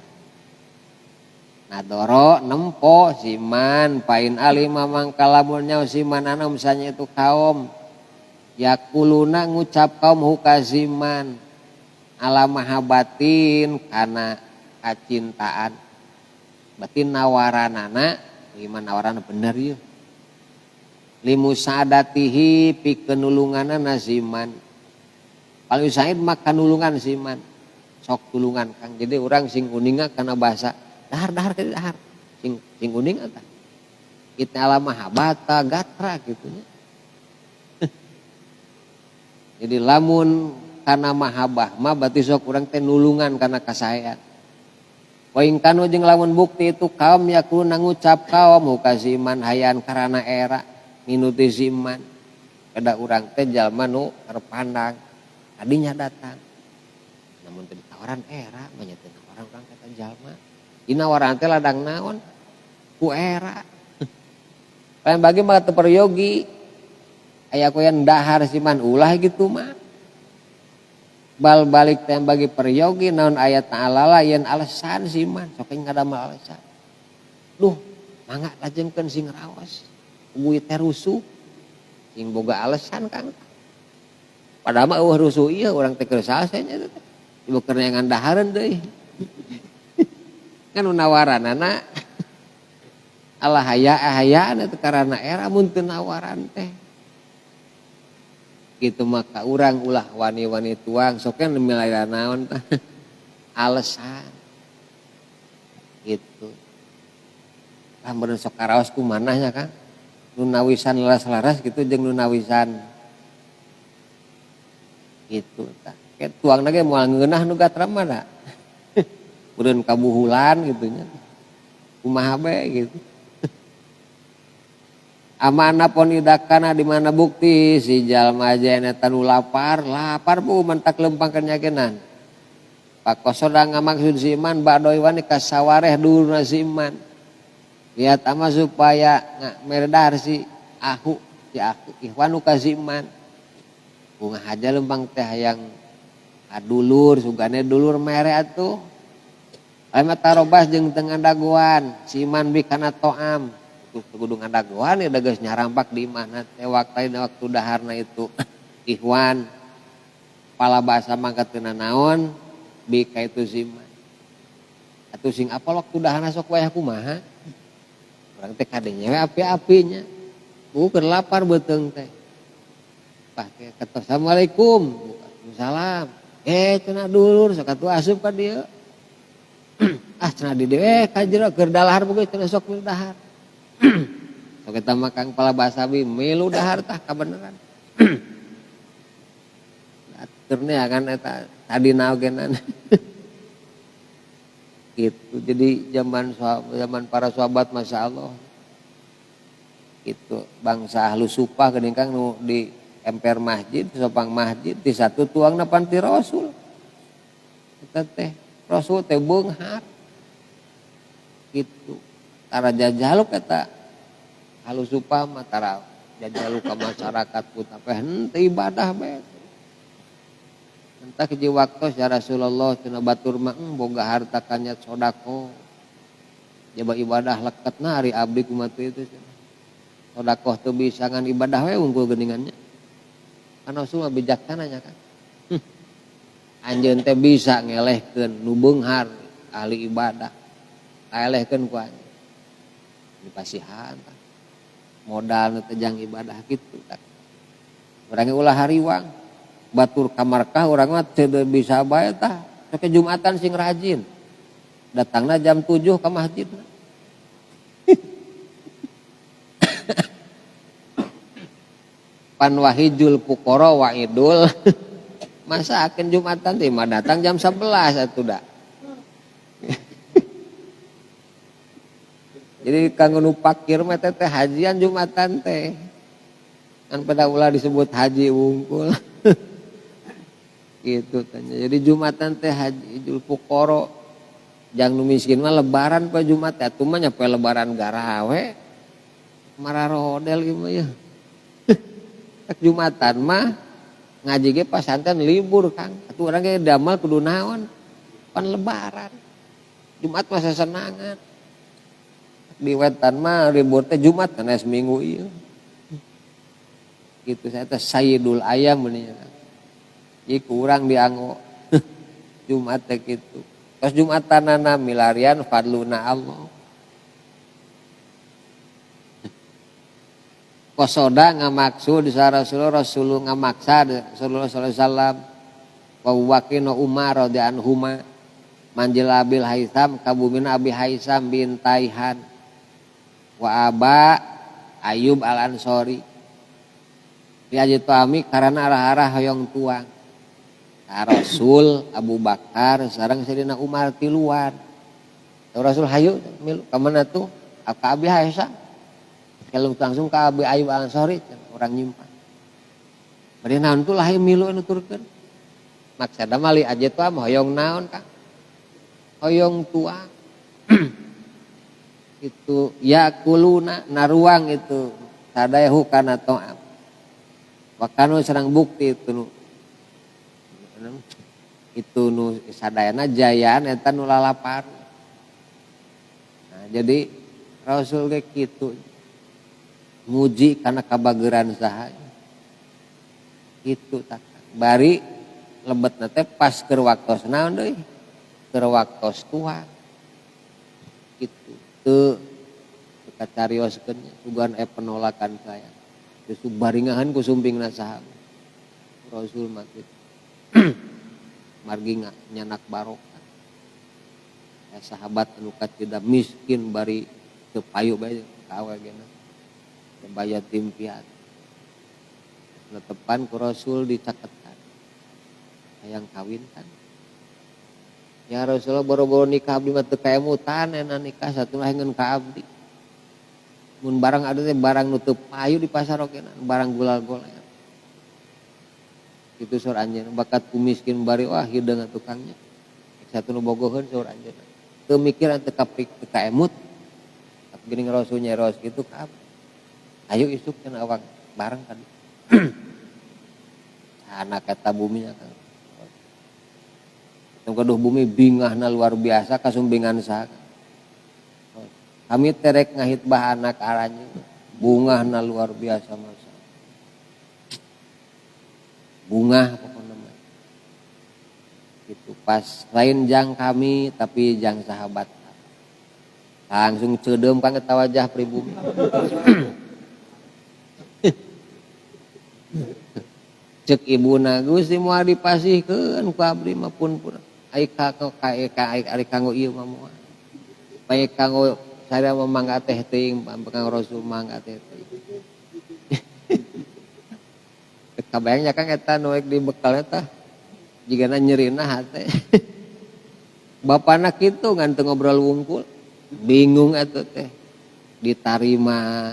Nadoro nempo siman pain alima mangka lamun nyaho siman ana misalnya itu kaum yakuluna ngucap kaum hukaziman ala mahabatin kana kacintaan batin nawaranana iman nawaran bener yeuh limusadatihi pikeun nulunganana siman paling said mah kanulungan siman sok tulungan Kang jadi urang sing uninga kana bahasa dahar ke dahar sing uning eta kita ala mahabata gatra gitunya jadi lamun kana mahabah mah berarti sok urang teh nulungan kana kasayang poin kanu jeung lamun bukti itu kaum yakun ngucap kaum mukaziman hayan karana era minuti ziman kada urang teh jalma nu terpandang tadinya datang namun teu tawaran era mah nya teu nawaran urang kata jalma inawaran teh ladang naon ku era lain bagi mah teu peryogi aya koyan dahar siman ulah gitu mah bal balik teh bagi peryogi naon ayat ta'ala lain alasan siman sok ngadamel alasan duh mangga lajengkeun sing raos umuy teh rusuh sing boga alasan Kang padahal mah rusuh ieu urang teh keur saha nya teh ibu keur neangan dahareun deui kan nawaranana Allah hayaan itu karena era mun teu nawaran teh gitu maka urang ulah wani-wani tuang sok kan milaya naon tah alasan gitu lamun sok karaos kumanahnya Kang nu nawisan laras-laras gitu jeung nu nawisan gitu tah ket tuangna ge moal ngeunah nu gatra mah da udah kabuhulan gitu nya kumaha bae gitu amana pon idakana di mana bukti si jalma aja eta nu lapar bu mentak lempang kenyakenan pakosoda ngamaksud si iman badoy wani kasawareh dulurna si iman lihat ama supaya meredar si aku ihwanu ka si iman bunga haja lempang teh hayang adulur sugane dulur mere atuh Alma tarobas jeung teu ngadagoan siman bi kana toam kudu ngadagoan ya geus nyarampak di imahna teh waktu daharna itu ikhwan pala bahasa mangka teu naon bi ka itu siman atuh sing apal waktu daharna sok wayah kumaha urang teh kadenya we api-apinya keur lapar beuteung teh pake kata assalamualaikum waalaikumsalam cenah dulur sok atuh asup ka dieu cenah di dewe kajero keur dalahar boga cenah sok milu dahar sok eta mah Kang pala basabi milu dahar tah kabeneran atur kan eta tadina ogenan gitu jadi zaman para sahabat masyaallah gitu bangsa ahlu supah geuning Kang nu di emper masjid sopang masjid di satu tuangna panti rasul eta teh rasul teh beunghar gitu tara jajaluk kata halus upah mah tara jajaluk ka masyarakat puta teh henteu ibadah bae entah hiji waktu ya Rasulullah cenah batur mah boga harta kanyat sodako jaba ibadah leketna ari abdi kumaha itu sodakoh teu bisa ngan ibadah we unggul geuningannya kan Rasul mah bijaksana nya kan anjeun teh bisa ngelehkeun nu beunghar ahli ibadah kaelehkeun ku anjeun dipasihan modal nu teh jang ibadah kitu kan urang ulah hariwang batur ka markah urang mah teu bisa bae tah sok Jumatan sing rajin datangna jam 7 ka masjidna pan wahijul pukoro waidul masa akan Jumatan teh mah datang jam 11 atuh da. Jadi kanggo nu pakir mah teh hajian Jumatan teh. Kan pada ulah disebut haji wungkul. Gitu tanya. Jadi Jumatan teh haji Idul Fukoro. Jang nu miskin mah lebaran pa Jumat atuh mah nyape lebaran garawe. Marah rodel gitu ya. Jumatan mah ngaji ge pasantren libur Kang. Atuh urang ge damal kudu naon? Pan lebaran. Jumat mah sasenangan. Di wetan mah libur teh Jumat kana seminggu ieu. Gitu saya teh Sayyidul Ayam benih. Jadi kurang dianggo Jumat teh kitu. Terus Jumatanana milarian fadluna Allah. Kosoda ngamaksud sa Rasulullah ngamaksa Rasulullah sallallahu alaihi wasallam wa Bakrin Umar radhiyallahu anhuma manjil Abil Haitsam kabumina Abi Haitsam bin Taihan wa Aba Ayub Al Ansori diaji tuami karena arah-arah hoyong tuang Rasul Abu Bakar sareng Sayyidina Umar tiluan Rasul hayu milu ka mana tuh ka Abi Haitsam kalau langsung ke Abi Ayub Al Ansori orang nyimpan bari naon tuh lah milu anu turkeun maksada mali aja tuh mah hoyong naon Kang hoyong tuang itu ya kuluna naruang itu sadayahu kana to'am wakanu serang bukti itu nu sadayana jayaan eta nu lalapar. Nah, jadi Rasul ge kitu muji kana kabageran saha kitu tak bari lebetna teh pas keur waktos naon deui keur waktos tuang kitu teu kacarioskeun sugan penolakan saya geus baringahan ku sumpingna saha Rasul mah kitu margi nyanak barokah ya sahabat anu tidak miskin bari teu payu bae kawegena baya timpian netepan ku Rasul dicaketan hayang kawin kan ya Rasulullah boro-boro nikah abdi mah teu kaemutan ena nikah satuna hengeun ka abdi mun barang ada teh barang nu teu payu di pasar okeuna barang gulal-gulal itu sor anjeun bakat ku miskin bari wah hideung tukangnya satu nu bogoheun sor anjeun teu mikiran teu kaemut tapi geuning Rasul nyeros kitu ka abdi ayo isuk cenah awak bareng kan anak kata buminya kan yang kedua bumi bingahna luar biasa kasumbingan saha kami terek ngahit bah anak aranya bungahna luar biasa masa bunga pokoknya itu pas lain jang kami tapi jang sahabat langsung cedem kan eta wajah pribumi cek ibuna Gusti moal dipasihkeun ku abdi mah pun ai kanggo ieu mah moal bae kanggo saya memangga teh teuing kanggo Rasul mangga teh teuing kabayangnya Kang eta nu di bekal eta jigana nyerina hate bapana kitu ngan teu ngobrol wungkul bingung atuh teh ditarima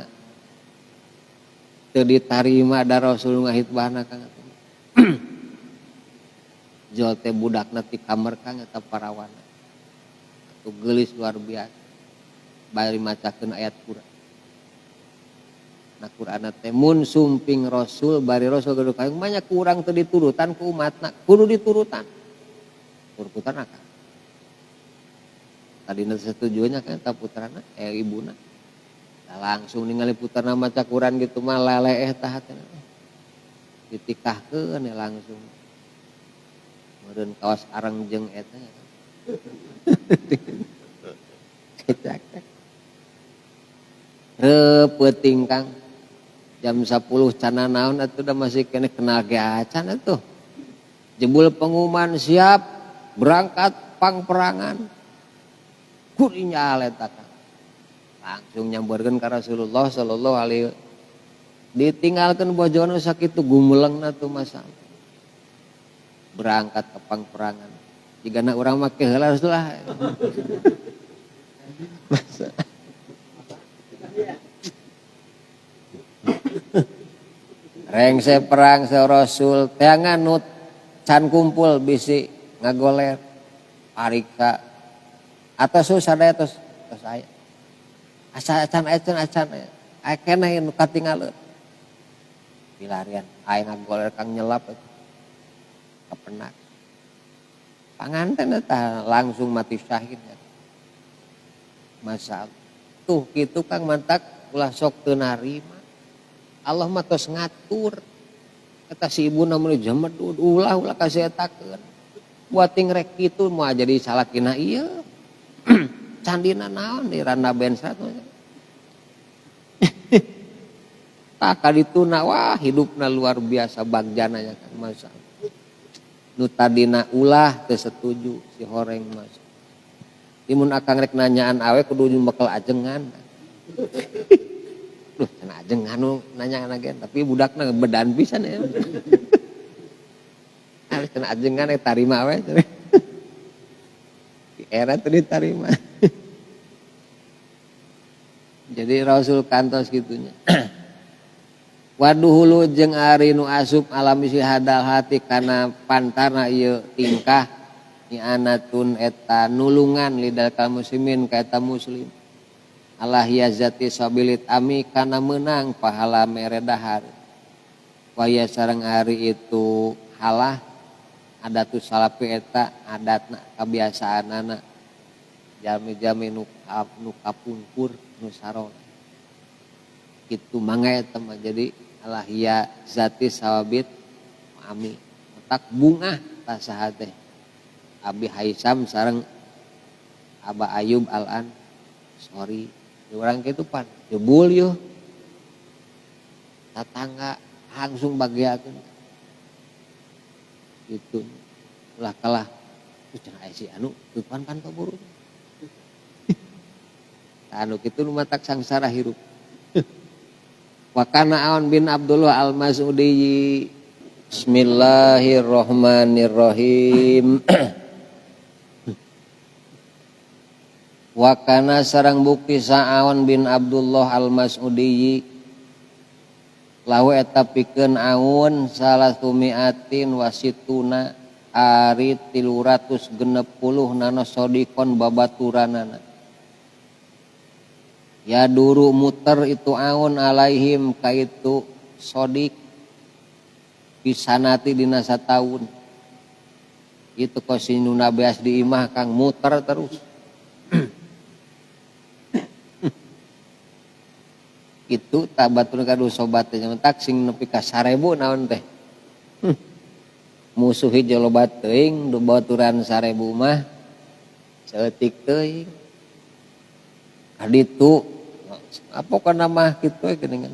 teu ditarima da Rasul ngahitbahna Kang jol teh budakna ti kamar Kang eta parawana atuh geulis luar biasa bari macakeun ayat Quran nah Quran teh mun sumping Rasul bari Rasul geus kayung banyak kurang teu diturutan ku umatna kudu diturutan turutan akal tadina setujunya kan eta putrana ibuna nah, langsung ningali putrana maca Quran gitu mah leleeh tah teh ditikahkeun langsung meureun kaos areng jeung eta repeuting Kang jam 10 cana naon atuh da masih kene kenal ge acan atuh jebul pengumuman siap berangkat pangperangan kudinya eta Kang langsung nyambeurkeun ka Rasulullah sallallahu alaihi ditinggalkan bojona sakitu gumelengna tuh masalah berangkat ke pangperangan jigana urang make heula lah reng se perang se rasul teangan nut can kumpul bisi ngagoler parika atos sadaya tos aya acan aya keneh nu katinggaleuh pilarian aya ngagoler kang nyelap kapenak panganten eta langsung mati syahid masalah tuh kitu kang mantak ulah sok teu narima Allah mah tos ngatur kata si ibu namun jamedud ulah kasih etakeun buat rek kitu mau jadi salakina ieu candina naon di Randa Bensa tuh tak kadituna wah hidupna luar biasa bagjana ya kan masa nu tadina ulah teu setuju si horeng mas imun akang rek nanyaan awe kudu bekal ajengan duh cenah ajengan nu nanyaan agen tapi budakna bedan pisan ya ari cenah ajengan tarima we di era teu ditarima jadi Rasul kantos gitunya waduhulu jeung ari nu asup alam isi hadal hati kana pantarna ieu tingkah ni anatun eta nulungan lidal kal muslimin ka eta muslim Allah ya zati sabilit ami kana menang pahala mere dahar waya sareng ari itu halah adatu salapi eta adatna kabiasaanana jami-jami nu kapungkur nu sarona kitu mangga eta mah jadi Allah ya zati sawabit ami tak bunga ta saha teh Abi Haisam sareng Aba Ayub Al-An sorry urang kitu pan jebul yeuh tatangga langsung bagiakeun gitu ulah kalah cenah aya si anu teu pan kaburu anu kitu nu matak sangsara hirup wa kana Aun bin Abdullah Al-Mas'udi Bismillahirrahmanirrahim wa kana sareng bukti Sa'aun bin Abdullah Al-Mas'udi lahu eta pikeun Aun salasumiatin wasituna ari 360 nana sodikon babaturanana ya duru muter itu Aun alaihim kaitu sodik pisanati dina sataun itu kosinuna beas di imah kang muter terus itu tabatur kadu sobat teh mentak sing nepi ka 1000 naon teh musuh hiji loba teuing du baturan 1000 mah seutik teuing kaditu apokana mah kitu we geuningan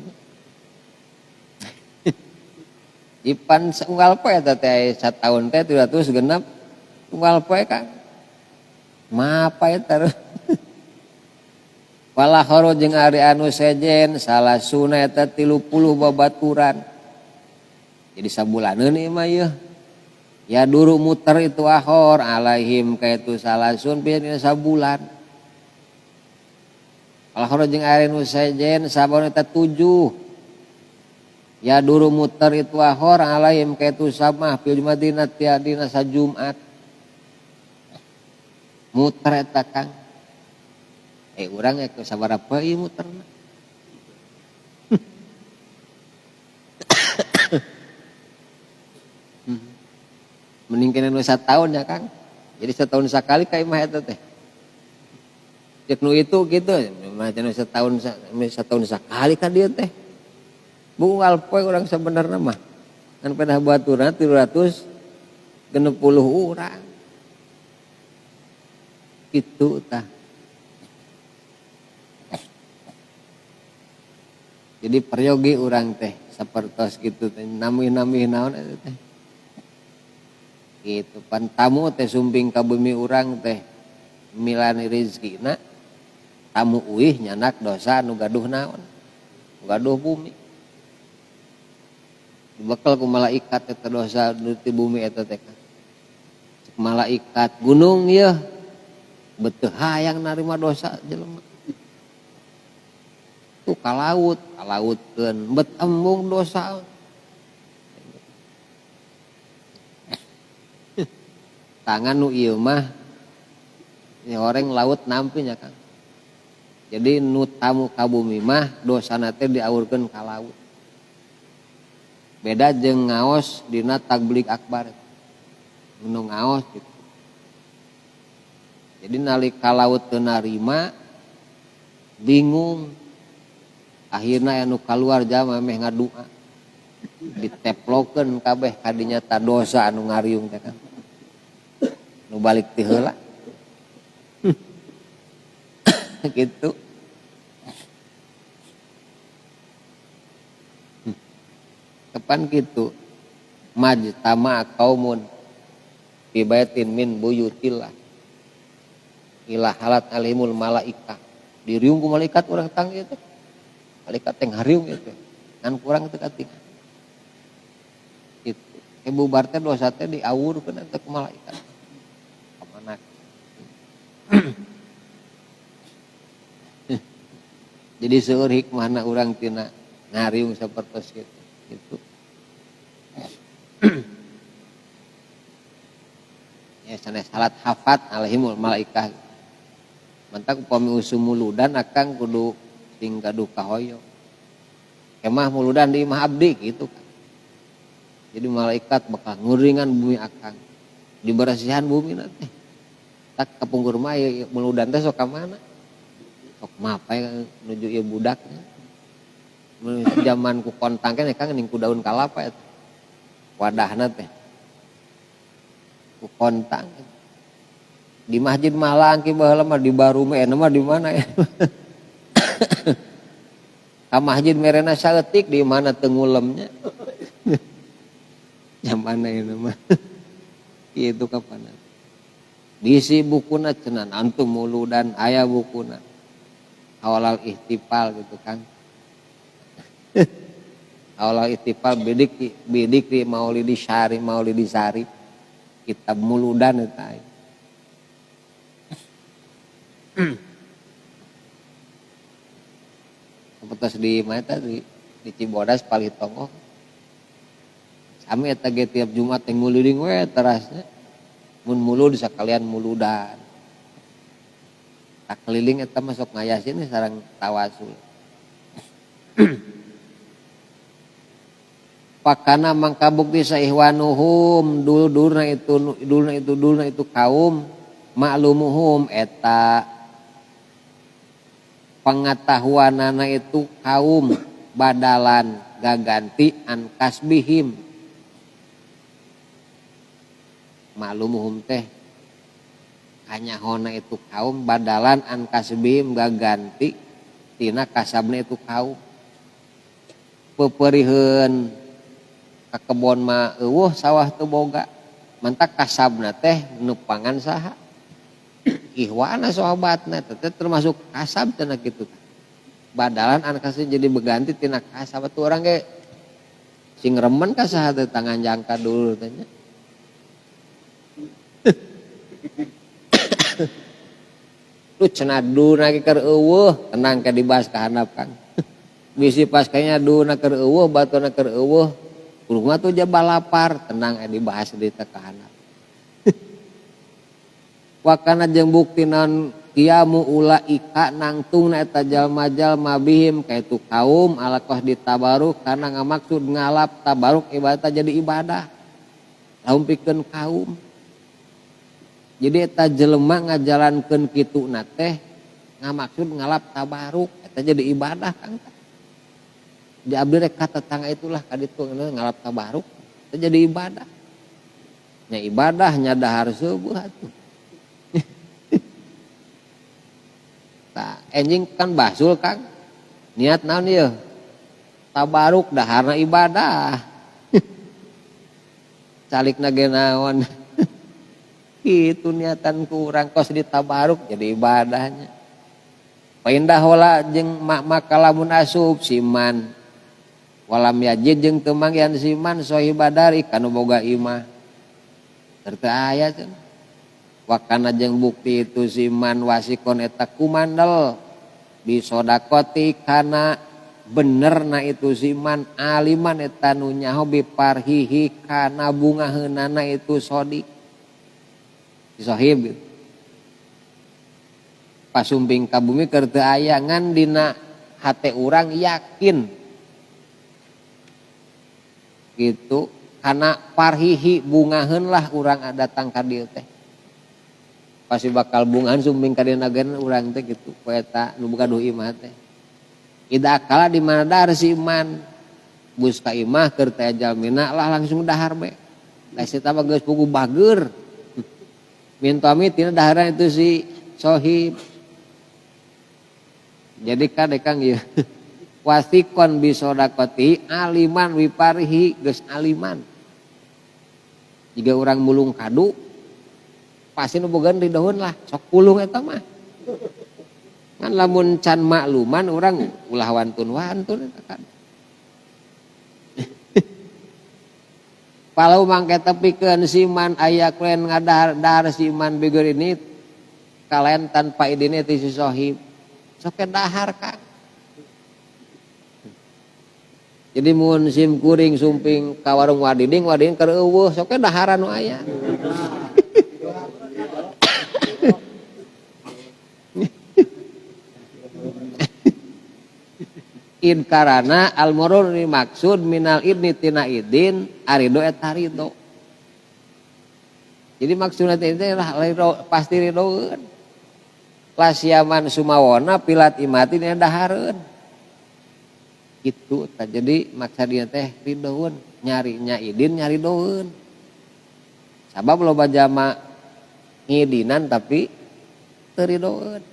Ipan unggal poe eta teh sataun teh 300 genep unggal poe Kang mapa eta wala khoro jeung ari anu sejen salah suna eta 30 babaturan jadi sabulaneun ieu mah yeuh ya duru muter itu ahor alaihim kaitu salasun dina sabulan wala khoro jeung ari anu sejen sabon eta 7 ya duru muter itu ahor alaihim kaitu samah fil madinah dina sajumat muter eta Kang urang ke sabaraha ieu muterna mending kena nu sataun ya Kang jadi setahun sakali ka imah eta teh cek nu itu gitu macam setahun sakali ka dieu teh bungal poe urang sabenerna mah kan pedah baturan 360 urang kitu tah jadi peryogi urang teh sapertos gitu teh namih-namih naon eta teh gitu pan tamu teh sumping ka bumi urang teh milani rezekina tamu uih nyanak dosa nu gaduh naon gaduh bumi Dibekal ku malaikat eta dosa di bumi eta teh. Malaikat gunung ya beteu hayang narima dosa jelema. Tu kalautkeun bet embung dosa. Tangan nu ieu mah ya orang laut nampi nya Kang. Jadi nu tamu ka bumi mah dosana teh diaurkeun ka laut. Beda jeung ngaos dina tagblik akbar. Nu ngaos gitu. Jadi nalika laut teu narima bingung. Akhirna anu kaluar jama meh ngadua. Diteplokeun kabeh kadinya ta dosa anu ngariung teh kan. Nu balik teh heula. Gitu. Kapan gitu majtama qaumun fi baitin min buyutillah ila halat alimul malaika diriung ku malaikat urang tang ieu teh malaikat teh ngariung ieu teh ngan kurang teu katingan kitu bubar teh dosa teh diawurkeun teh ku malaikat ka mana jadi seueur hikmahna urang tina ngariung sapertos kitu gitu. Ya sanes salat hafat alaihimul malaikah. Mantak upami usum muludan akang kudu ting gaduh kahoyo. Kemah muludan di imah abdi gitu kan. Jadi malaikat bakal nguringan bumi akang. Dibersihan bumi nanti. Tak kapungkur mah muludan teh sok ka mana? Sok mapai nuju ieu budaknya. Zaman ku kontang kan Kang ning ku daun kalapa eta. Wadahna teh. Ku kontang. Di Masjid Malang ki baheula mah di Barume eta mah di mana ya? Ka masjid merena saeutik di mana teu ngulemnya. Zamana ieu mah. Kitu kapan. Bisi bukuna cenah antum muludan aya bukuna. Awalal ihtifal gitu kan. Awal istifal bidik di maulidi sari kitab muludan eta seperti di mana di Cibodas Palitongo sami eta ge tiap Jumat teh nguluding we terasnya mun mulud sakalian muludan tak keliling eta masuk ngayasin sareng tawasul. Pakana mangkabukti saihwanuhum dulna itu kaum maklumuhum eta pengetahuanana itu kaum badalan gaganti an kasbihim maklumuhum teh kanyahona itu kaum badalan an kasbihim gaganti tina kasabna itu kaum peperieun ka kebon mah eueuh sawah teu boga mantak kasabna teh nupangan saha ihwana sahabatna teh termasuk kasab cenah kitu badalan an kasih jadi beganti tina kasab atuh urang ge sing remen ka saha teh tangan jangka dulu teh nya lu cenah duna ge keur eueuh tenang ka dibahas ka handap Kang bisi pas kayaknya duna keur eueuh batuna keur eueuh rumah tuh jaba lapar tenang dibahas di tekahanan wakana jeung buktinan kiamu ulaika nangtung eta jalma-jalma bihim kaitu kaum alaqah ditabaruk karena ngamaksud ngalap tabaruk ibadah jadi ibadah lamun pikeun kaum jadi eta jelema ngajalankeun kituna teh ngamaksud ngalap tabaruk eta jadi ibadah Kang di abdi rek ka tetangga itulah kaditu ngalap tabaruk itu jadi ibadah nya ibadah nya dahar subuh atuh tah enjing kan basul Kang niat naon ieu tabaruk daharna ibadah calikna ge naon kitu niatan kurang kos ditabaruk jadi ibadahnya pindah heula jeung mak kalamun asup siman walam yajid jeung teu manggihan siman sohibadari kanu boga imah teu aya cenah. Wakana jeung bukti itu siman wasikon eta kumandel bisodakoti kana benerna itu siman aliman eta nu nyaho biparhihi kana bungaheunana itu sodi sohib pasumping ka bumi keur teu aya ngan dina hate urang yakin gitu kana parhihi bungaheun lah urang datang ka dieu teh pasti bakal bungahan sumping ka dina gen urang teh gitu poe eta nu gaduh imah teh ida kala di mana dahar si iman bus ka imah keur teh jalmina lah langsung dahar be da eta mah geus pugu bageur mintomi tina daharan itu si sohib jadi kadekang ieu wasikon bisodakoti aliman wiparhi geus aliman jika urang mulung kadu pasti nu bogan ridohun lah sok pulung eta mah kan lamun can makluman urang ulah wantun eta kan palau mangke tepikeun siman aya klen ngadahar siman bigeur ini kalayan tanpa idine ti si sohib sok dahar Kang jadi mun sim kuring sumping ka warung wadiding keur eueuh sok daharan nu aya id karana al-murur ini maksud minal idni tina idin arido eta rido jadi maksudna teh pasti ridoeun lasyaman sumawona pilat imati dina dahareun gitu tah jadi maksudna teh ridoeun nyari nya idin nyari doeun sabab loba jama ngidinan tapi teu ridoeun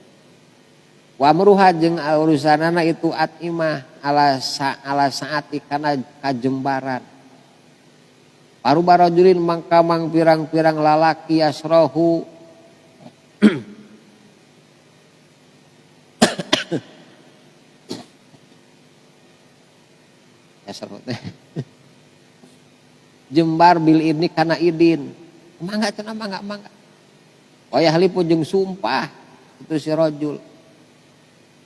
wa amruha jeung urusanana itu atimah ala saati kana kajembaran paruba rajulin mangka mang pirang-pirang lalaki yasrohu yasrohu teh jembar bil ini kana idin mangga cenah mangga wayah lipu jeung sumpah itu si rajul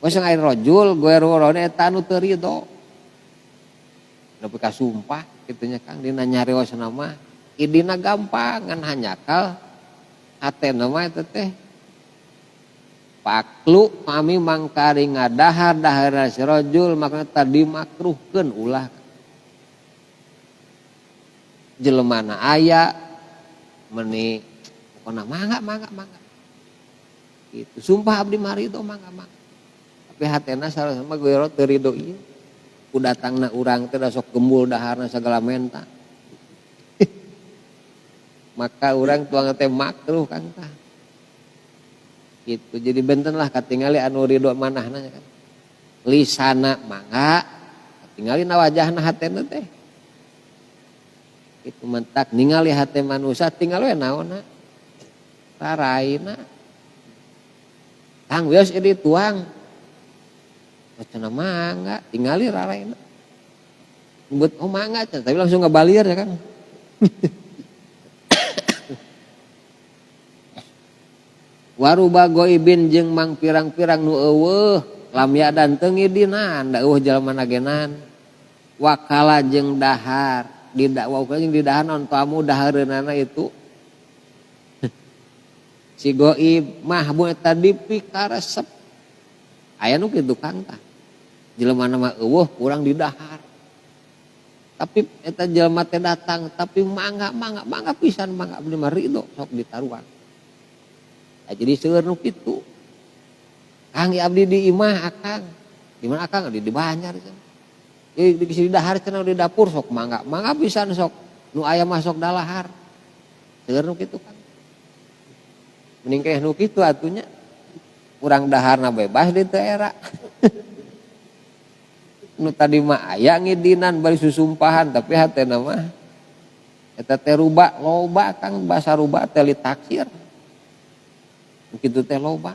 wes ngain rojul gue rorone eta nu teu ridho nepi ka sumpah kitu nya Kang dina nyariosna mah idina gampang ngan hanyakal hatena mah eta teh paklu kami mangkari ngadahar si rojul makna tadi makruhkeun ulah jelemana aya meuni pokona mangga gitu sumpah abdi marido mangga tapi hatena sama gue teu ridho ieu ku datangna urang teh da sok gembul daharna sagala menta maka urang tuang teh makruh Kang tah gitu jadi benten lah katingali anu ridho manahna kan lisana mangga katingali na wajahna hatena teh itu mentak ningali hate manusia tinggal we naonna raraina Kang wios ieu tuang cenah mangga tingali raraina buat mangga tapi langsung ngabalir ya kan waruba goibin jeung mang pirang-pirang nu eueuh lam yadan teu ngidinan da eueuh jalma nagenan wakala jeung dahar di dakwah jeung di dahar naon tamu dahareunana itu si goib mah bu eta dipikaresep aya nu kitu Kang tah jelema mah eueuh kurang di dahar tapi eta jelema teh datang tapi mangga pisan mangga abdi mah ridho sok ditaruhan jadi seueur nu kitu Kang abdi di imah akang di mana akang di Banjar di dahar cenah di dapur sok mangga pisan sok nu aya mah sok dalahar seueur nu kitu Kang mending keh nu kitu atunya urang daharna bebas di teu era nu tadi mah aya ngidinan bari susumpahan tapi hatena mah eta teh ruba loba Kang basa ruba teh li taksir kitu teh loba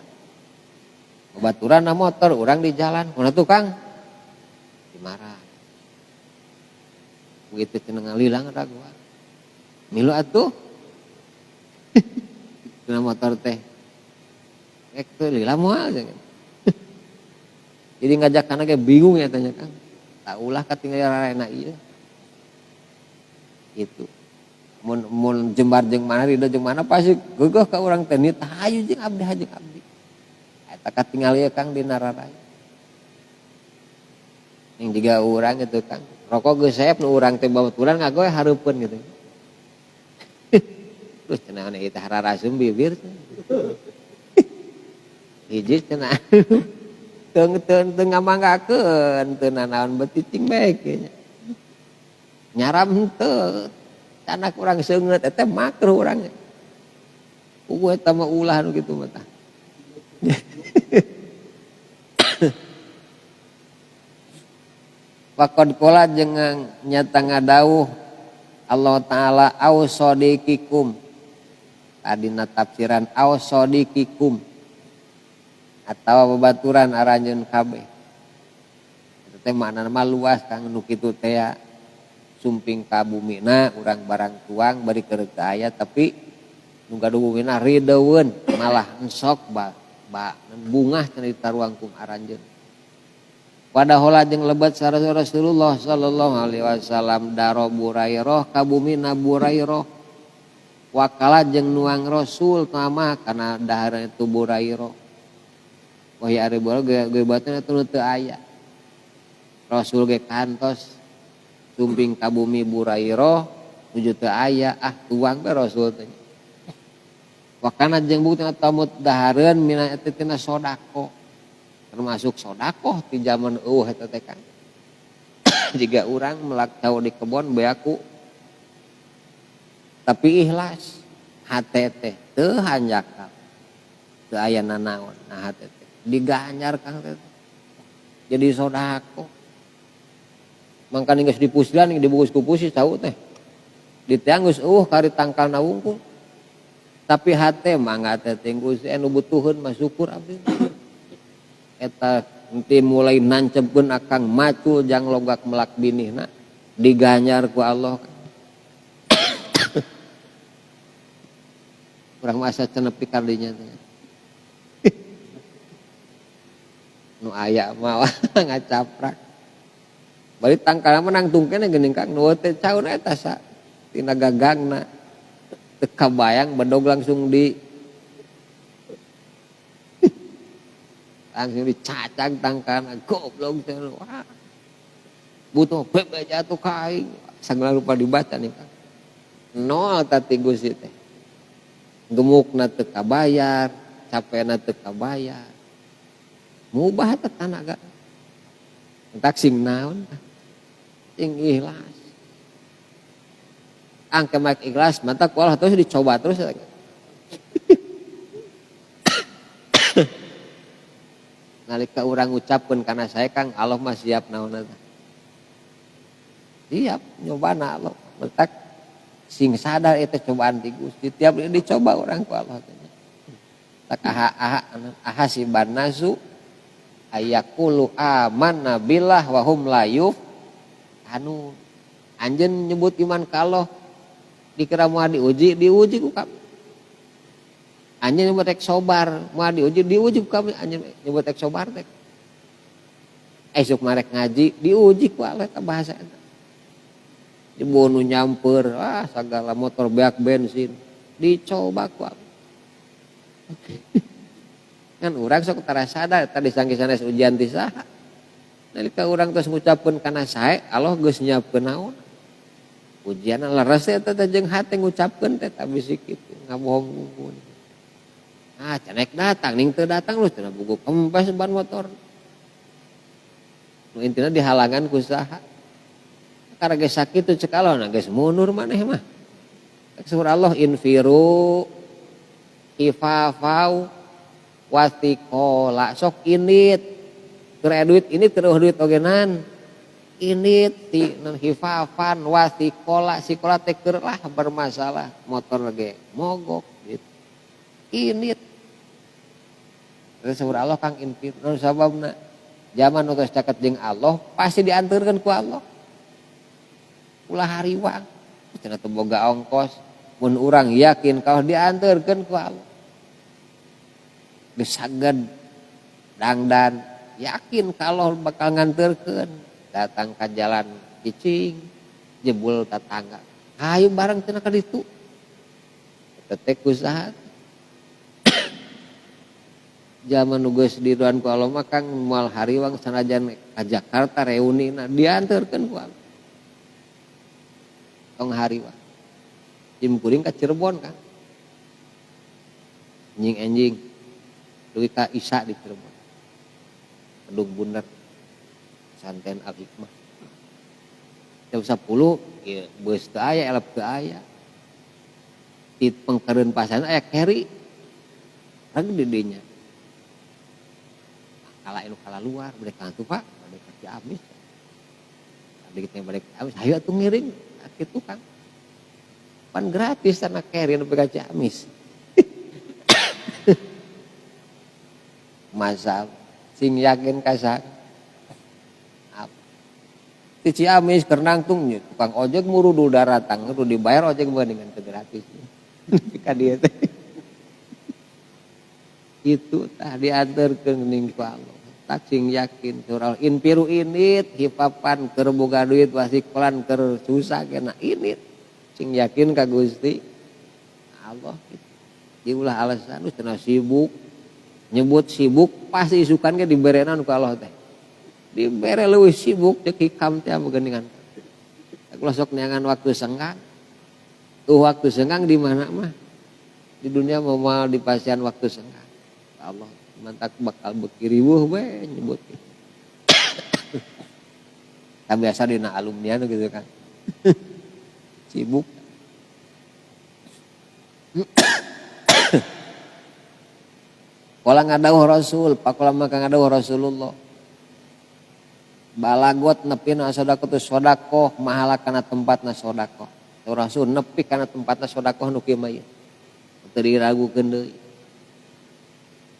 baturan motor urang di jalan kunaha tuh Kang dimarah begitu cenah ngalilang raguan milu atuh kena motor teh tuh lila moal jadi ngajak kana ge bingung ya tanya Kang tak ulah katinggal rarena ieu gitu mun jembar jeung mana ridho jeung mana pasti geugeuh ka urang teh nit hayu jeung abdi eta katinggal ieu Kang dina raraya yang juga urang gitu Kang rokok geus saep nu urang teh babaturan ngagoe hareupeun gitu terus cenah ieu teh hararasum bibir hiji cenah teu ngamanggakeun teu nanaon beuti cing bae nya nyaram henteu anak urang seungeut eta makruh urang eta mah ulah nu kitu mah tah Faqad qala jeung nyata ngadawuh Allah taala ausodikikum adina tafsiran ausodikikum atau babaturan aranjeun kabeh eta teh maknana mah luas Kang nu kitu teh sumping ka bumina urang barang tuang bari keur teu aya tapi nu gaduh bumina rideueun malah ensok bungah cenah ditaruangkum aranjeun Wadahola jeung lebat sareng Rasulullah sallallahu alaihi wasallam daro Burairah ka bumina Burairah wakala jeung nuang Rasul nama kana dahareun itu Burairah wah ya ari Burairah ge batna teu aya Rasul ge kantos sumping ka bumi Burairah nuju teu aya tuang bae Rasul teh wakana jeung bukti tamut dahareun mina eta tina sodako termasuk sodakoh di zaman eta teh Kang jiga urang melak tahu di kebon beaku tapi ikhlas hate teh teu hanjakal teu aya nanaon nah hate teh diganjar Kang teh jadi sodakoh mangkana geus dipusilan dibungkus ku pusis tahu teh diteanggus kari tangkalna wungkul tapi hate mah teh tenggus anu butuheun mah syukur abdi eta nanti mulai nancepkeun akang macul jang logak melak binihna diganjar ku Allah urang masa cenep pikardinya teh nu aya mah ngacaprak bari tangkalna menang tungkena geuning Kang nu teh caur eta sa tina gagangna teu kabayang bedog langsung dicacang tangkana goblok teh wah butuh bebe jatuh kaing sagala lupa dibaca nih Kang nol tati gusi teh gemukna teu kabayar capena teu kabayar mubah teh tanaga entak sing naon sing ikhlas angke mak ikhlas mata ku Allah terus dicoba terus nalika urang ucapkeun kana saya Kang Allah mah siap naonna siap nyobana Allah mentak sing sadar eta cobaan ti Gusti tiap dicoba urang ku Allah tak aha si banasu ayakulu amanna billah wa hum la anu anjeun nyebut iman ka Allah dikira moal diuji ku kami anjeun nyebut rek sobar moal diuji ku kami anjeun nyebut rek sobar teh esuk marek ngaji diuji ku Allah eta bahasa eta dibonu nyamper sagala motor beak bensin dicoba ku Allah kan urang sok tara sadar tadi sangki sanes ujian ti saha nalika urang tos ngucapkeun kana sae Allah geus nyiapkeun naon ujian leres eta teh jeung hate ngucapkeun teh tabisi kitu ngabohong canek datang ning teu datang lu cenah buku kempes ban motor nu intina dihalangan ku saha karena geus sakitu cek Allah na geus mundur maneh mah surah Allah infiru ifafau wasikola sok init keur duit ini terus duit ogenan init ti hifafan wasikola sikola teh keur lah bermasalah motor ge mogok gitu init terus surah Allah Kang infir sababna zaman nu geus caket jeung Allah pasti dianteurkeun ku Allah ulah hariwang cenah teu boga ongkos mun urang yakin kalau diantarkeun ku Allah geus saged dangdan yakin kalau bakal nganterkeun datang ka jalan cicing jebul tetangga hayu bareng cenah ka ditu tetek usaha zaman nu geus diruan ku Allah mah Kang moal hariwang sanajan ka Jakarta reunina dianterkeun ku Allah tong hariwang tim kuring ka Cirebon Kang anjing anjing dugi ka Isa di Cirebon Kedung Bundar santen Al Hikmah jam 10 ya beus teu aya elep teu aya di pengkereun pasan aya keri reg di dinya kala anu kala luar bade ka Pak bade ka Ciamis bade kita bade ka Ciamis hayu atuh ngiring kitu Kang pan gratis tanah keri anu ka Ciamis masa sing yakin kasak ti Ciamis keur nangtung tukang ojek murudu daratang kudu dibayar ojek meuningan teu gratis ka dieu teh itu tah dianterkeun ning ku Allah tak sing yakin surah inpiru init hipapan keur boga duit wasikolan keur susah kena init sing yakin ka Gusti Allah gitu ulah alasan cenah sibuk nyebut sibuk pasti isukan ge diberenan ku Allah teh dibere leuwih sibuk cek hikam teh geuningan kula sok neangan waktu senggang tuh waktu senggang di mana mah di dunia mau di pasian waktu senggang Allah mantak bakal bekiriwuh we nyebut kan biasa dina alumni gitu kan sibuk kala ngadawuh Rasul pakula maka ngadawuh Rasulullah balagot nepi na sedekah sedekah mahala kana tempatna sedekah Rasul nepi kana tempatna sedekah nu kieu mah teu diragukeun deui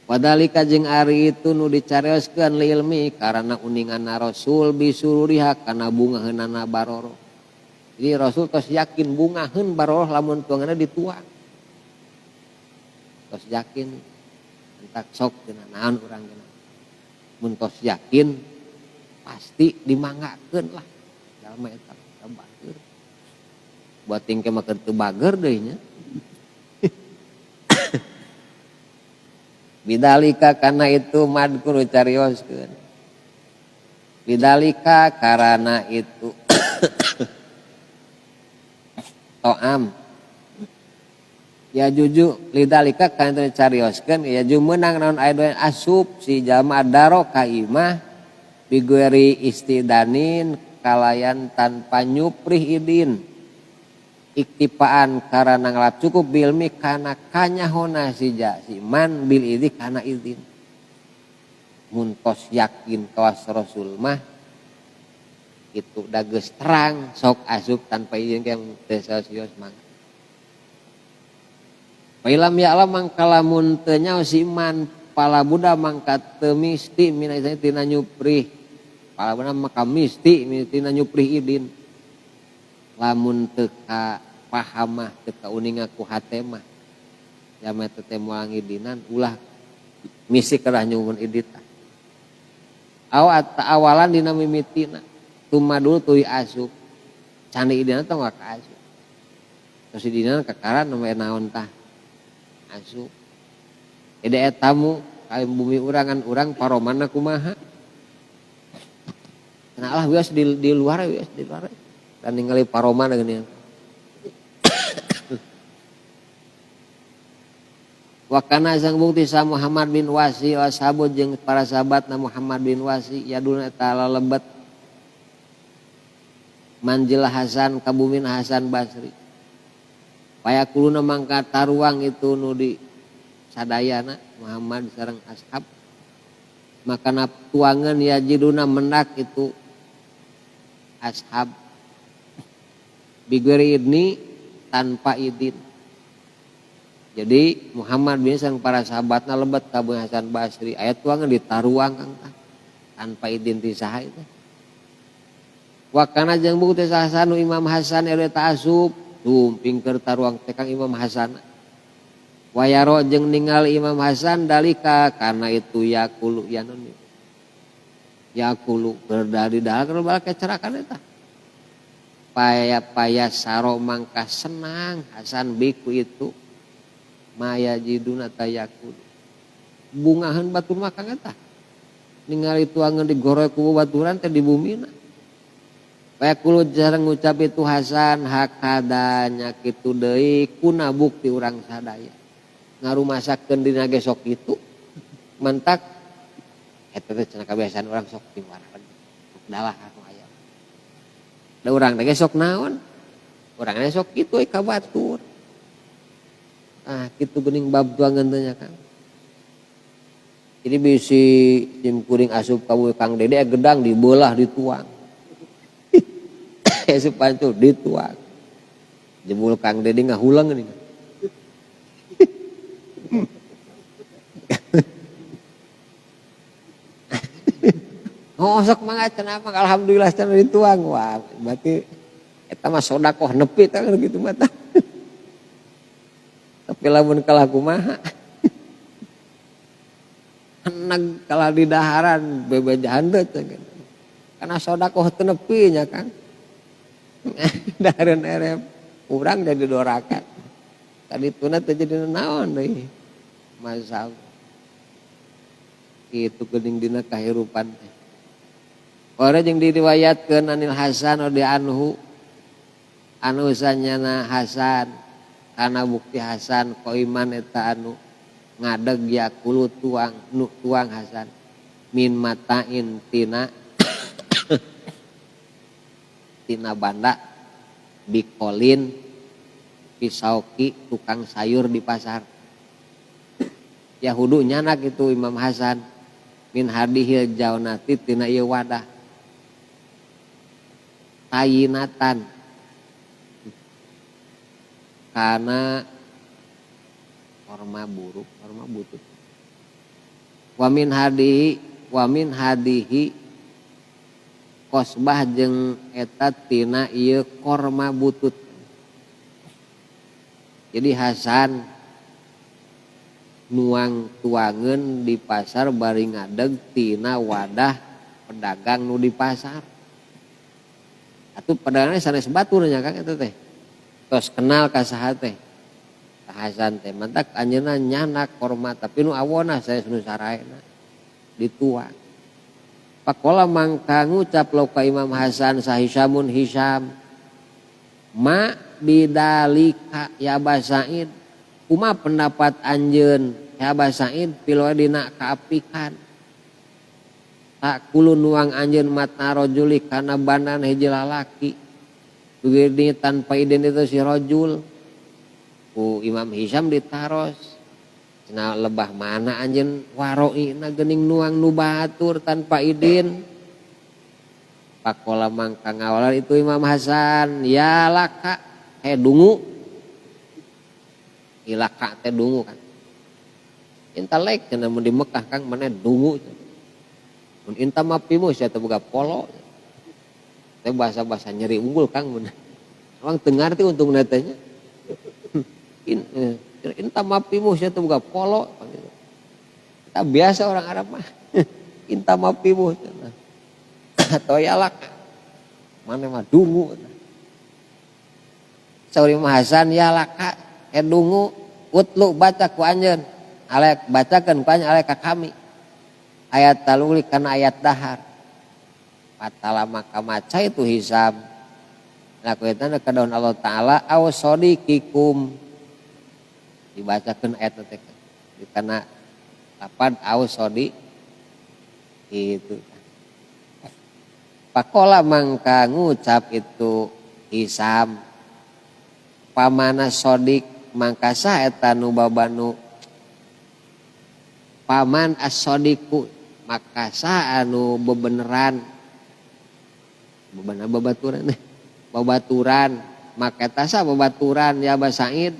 wadalika jeung ari itu nu dicarioskeun li ilmi karena uninganna Rasul bisururiha kana bungaheunana baroro jadi Rasul tos yakin bungaheun baroro lamun tuanganna dituang tos yakin entak sok cenah naon urang cenah mun tos yakin pasti dimanggakeun lah jalma eta bager buat tingke mah keur teu bager deui nya bidalika kana itu madkur carioskeun bidalika karana itu toam ya juju lidalika kana carioskeun ya ju meunang naon aya asup si jalma daro ka imah bigueri istidanin kalayan tanpa nyuprih idin iktifaan karena ngalap cukup bilmi kana kanyahona si man bil idin kana idin muntos yakin kawas Rasul mah itu da geus terang sok asup tanpa izin ke tesosios mangga Pailam ya alam mangkalamun teu nyaho si man pala budak mangkat teu misti mina tina nyuprih pala budak maka misti tina nyuprih idin lamun teu ka paham mah teu ka uninga ku hate mah jama teh moal ngidinan ulah misi kerah nyumun idit awalan dina mimitina tumadul tuluy asup candi idina teh ka asup terus idina kakaran namanya naon tah asup ede tamu ka bumi urangan urang paromanna kumaha nah Allah wios di luar wios di luar dan ningali paroman geuning Wakana sang bukti sa Muhammad bin Wasi washabut jeung para sahabatna Muhammad bin Wasi yaduna ta'ala lebet manjil Hasan kabumin Hasan Basri payakuluna mangka taruang itu nu di sadayana Muhammad sareng ashab makana tuangan yajiduna mendak itu ashab bigeri ini tanpa izin. Jadi Muhammad bin sang para sahabatna lebat ka Hasan Basri ayat tuangan ditaruang kang tanpa izin ti saha itu. Wakana jeung bukti sahasanu Imam Hasan eta asup tumping keur taruang tekang Imam Hasan. Wayaro jeung ningali Imam Hasan dalika karena itu yakulu ya non yakulu berdari dahar keur bal kecerakan eta. Paya saro mangka senang Hasan biku itu maya jiduna tayakulu bungahan batur makang eta ningali tuangan digorek ku baturan teh di bumina paya kulo jarang ngucap itu Hasan hakadanya kitu deui kuna bukti urang sadaya ngarumasakeun dina ge sok kitu mentak eta teh cenah kabiasaan urang sok tiwarahan dalah anu aya da urang teh sok naon urang teh sok kitu ka batur kitu geuning bab tuangan teh nya Kang. Jadi bisi tim kuring asup ka Kang Dede gedang dibelah dituang. Asup pancul dituang. Jebul Kang Dede ngahulang geuning. Oh sok mangga cenah mah alhamdulillah cenah dituang. Wah, berarti eta mah sedekah nepi tah kitu mah tah. Tapi lamun kalah kumaha heneg kalah di daharan bebejahan teh karena sedekah teu nepi nya Kang. Dahareun erep urang jadi dorakan. Tadi tuna teh jadi naon deui. Masyaallah. Kitu geuning dina kahirupan teh. Ora jeung diriwayatkeun anil Hasan radhiyallahu anhu sanyana Hasan karena bukti Hasan koiman eta anu ngadeg yakulu tuang nu tuang Hasan min matain tina tina banda bikolin pisauki tukang sayur di pasar Yahudu nyanak itu Imam Hasan min hadihil jaunati tina ieu wadah tayinatan karena korma buruk, korma butut. Wamin hadihi kosbah jeung eta tina ieu korma butut. Jadi Hasan nuang tuangeun di pasar bari ngadeg tina wadah pedagang nu di pasar. Atuh pedagangna sanes batur nya Kang eta teh. Tos kenal ka saha teh. Hasan teh mantak anjeunna nyanak korma tapi nu awona saya nu saraena dituang. Pakola mangka ngucap lauka Imam Hasan sahisamun Hisam ma bidalika ya Aba Said kumaha pendapat anjeun ya Aba Said piloe dina kaapikan tak kulo nuang anjeun matna rajuli kana banan hiji lalaki dugi tanpa idin itu si rajul ku Imam Hisam ditaros cenah lebah mana anjeun waroina geuning nuang nu batur tanpa idin pakola mangka ngawalan itu Imam Hasan ya laka dungu ilaka teh dungu kan intelek cenah mun di Mekah Kang mana dungu mun inta mapimu sia teh boga polo teh bahasa-bahasa nyeri unggul Kang mun orang teu ngarti untung teh nya inta mapimu sia teh boga polo kita biasa orang Arab mah inta mapimu atau yalak mana mah dungu sauri Imam Hasan yalak dungu utlu baca ku anjeun alek bacakeun ku anjeun alek ka kami ayat taluli kana ayat dahar patala maka maca itu Hisam laku eta ka daun Allah taala aw sadiqikum dibacakeun ayat teh kana lapan aw sodi itu pakola mangka ngucap itu Hisam pamana sodik mangka saeta nu babanu paman as-sodiku maka sa anu bebeneran babaturan maka tasa babaturan ya Aba Said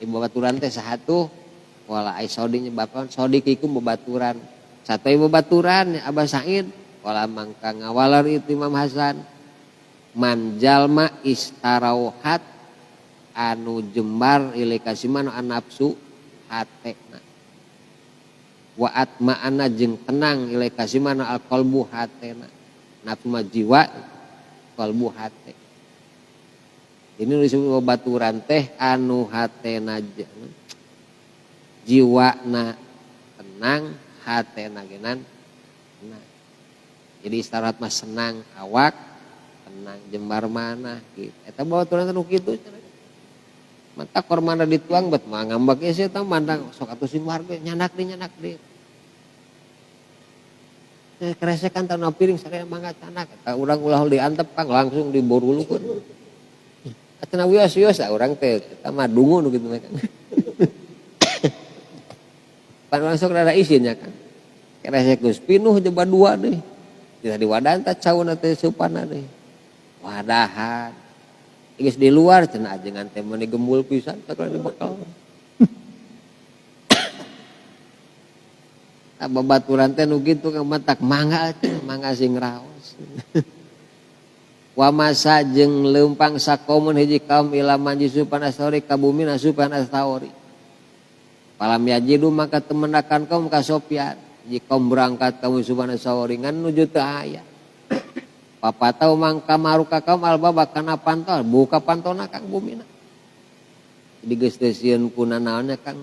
babaturan teh sahatu wala ai sodi nyebabkan sodikikum babaturan satu babaturan ya Aba Said wala mangka ngawalar itu Imam Hasan manjalma istarauhat anu jembar ilai kasiman nafsu hatena wa atma'ana jeung tenang ilai kasiman alqalbu hatena nafsu mah jiwa qalbu hate ini disebut babaturan teh anu hatena jiwana tenang hatena genan tenang jadi istirahat mah senang awak tenang jembar mana gitu eta babaturan anu kitu mata kormana dituang bet mah ngambak ieu tah mandang sok atuh warga nyanak deui keresekan tanah piring saya mangga canak eta urang ulah diantep Kang langsung diborulukeun atuh wios-wios urang teh eta mah dungu nu kitu Kang pan langsung rada isin ya Kang keresek geus pinuh coba dua deui tidak diwadahan teh cauna teh supana deui wadahan geus di luar cenah ajengan teh meuni gembul pisan sakala dibekal babaturan teh nu kitu ka matak mangga sing raos wa masa jeung leumpang sakomun hiji kaum ila manjisupan asori ka bumi nasupan asori palam yajidu maka temenakan kaum ka Sofyan hiji kaum berangkat ka musupan asori ngan nuju teu aya papatau mangka maruka kaum albaba kana pantol buka pantona kang bumina jadi geus teu sieun kuna naonnya kang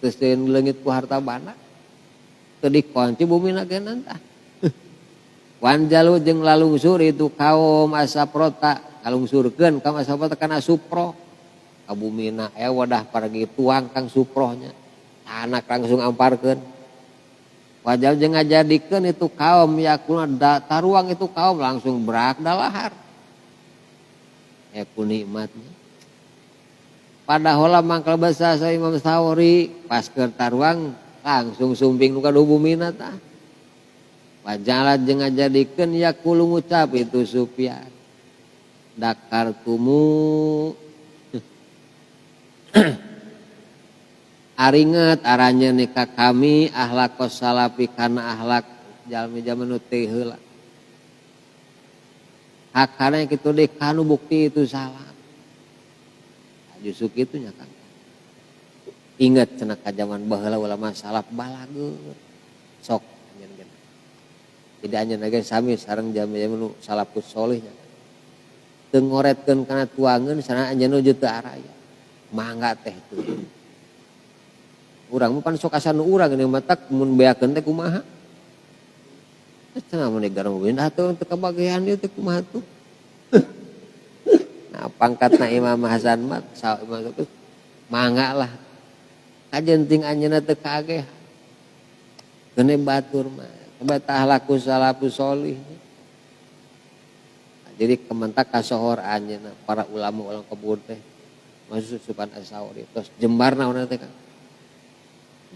teu sieun leungit ku harta bana tadi kunci bumi nagenan tah wanjalu jeung lalungsur itu kaum asaprota lalungsurkeun kaum asaprota kana supro ka bumina wadah paragi tuang kang suprohnya anak langsung amparkeun wajal jeung ngajadikeun itu kaum yakulna taruang itu kaum langsung berak dalahar ku nikmatnya padahal mangkal basa sa Imam Sawri pas keur taruang langsung sumping nuka bumina tah wajalat jeung ngajadikeun yaqulu ngucap itu Sufyan dakartumu aringet aranya nikah kami ahlakos salafi kana ahlak jalmi zaman teh heula hakana kitu deui kanu bukti itu salah justru kitu nya Kang ingat cenah ka zaman baheula ulama salaf balageut sok anjeun jadi anjeun ge sami sareng jaman nu salafus saleh nya teu ngoretkeun kana tuangeun sana anjeun nuju teu araya mangga teh tuh urang mah pan sok asa nu urang geus matak mun beakeun teh kumaha cenah mun negara pindah teu teu kabagean ieu teh kumaha tuh nah pangkatna Imam Hasan mah mangga lah kajenting anjeunna teu kaageh geuning batur mah bata laku salafus sholih jadi kementak kasohor anjeunna para ulama kebur teh masuk supan As-Sawri terus jembar naon teh Kang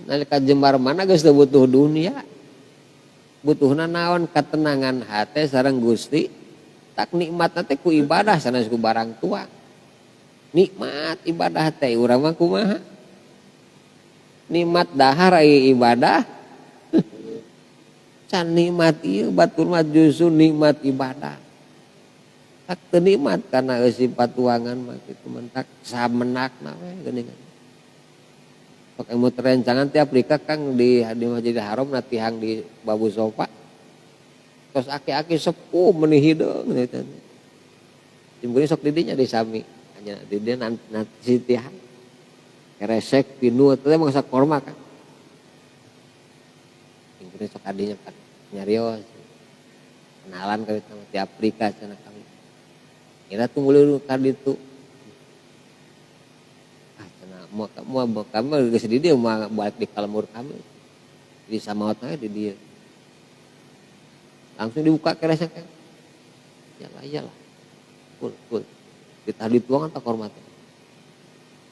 nalika jembar mana geus teu butuh dunia butuhna naon katenangan hate sareng Gusti tak nikmatna teh ku ibadah sanes ku barang tuang nikmat ibadah teh urang mah kumaha nikmat dahar ibadah can nikmat ieu batur mah justru nikmat ibadah tak teu nikmat kana sifat tuangan mah kitu mentak samenakna we geuningan sok ilmu terencangan ti Afrika Kang di Masjidil Haram natihang di Babu Sofa tos aki-aki sepuh meuni hideung eta timbulna sok di dinya di sami hanya di dieu nanti tihang keresek pinu teh mangsa korma Kan ingkeun sok adinya kan nyarios kenalan ka di Afrika cenah kami kira tunggu dulu ka ditu cenah moal kami geus di dieu moal balik di kalemur kami di samaot we di dieu langsung dibuka keresek kan iyalah full kita dituangan tak hormat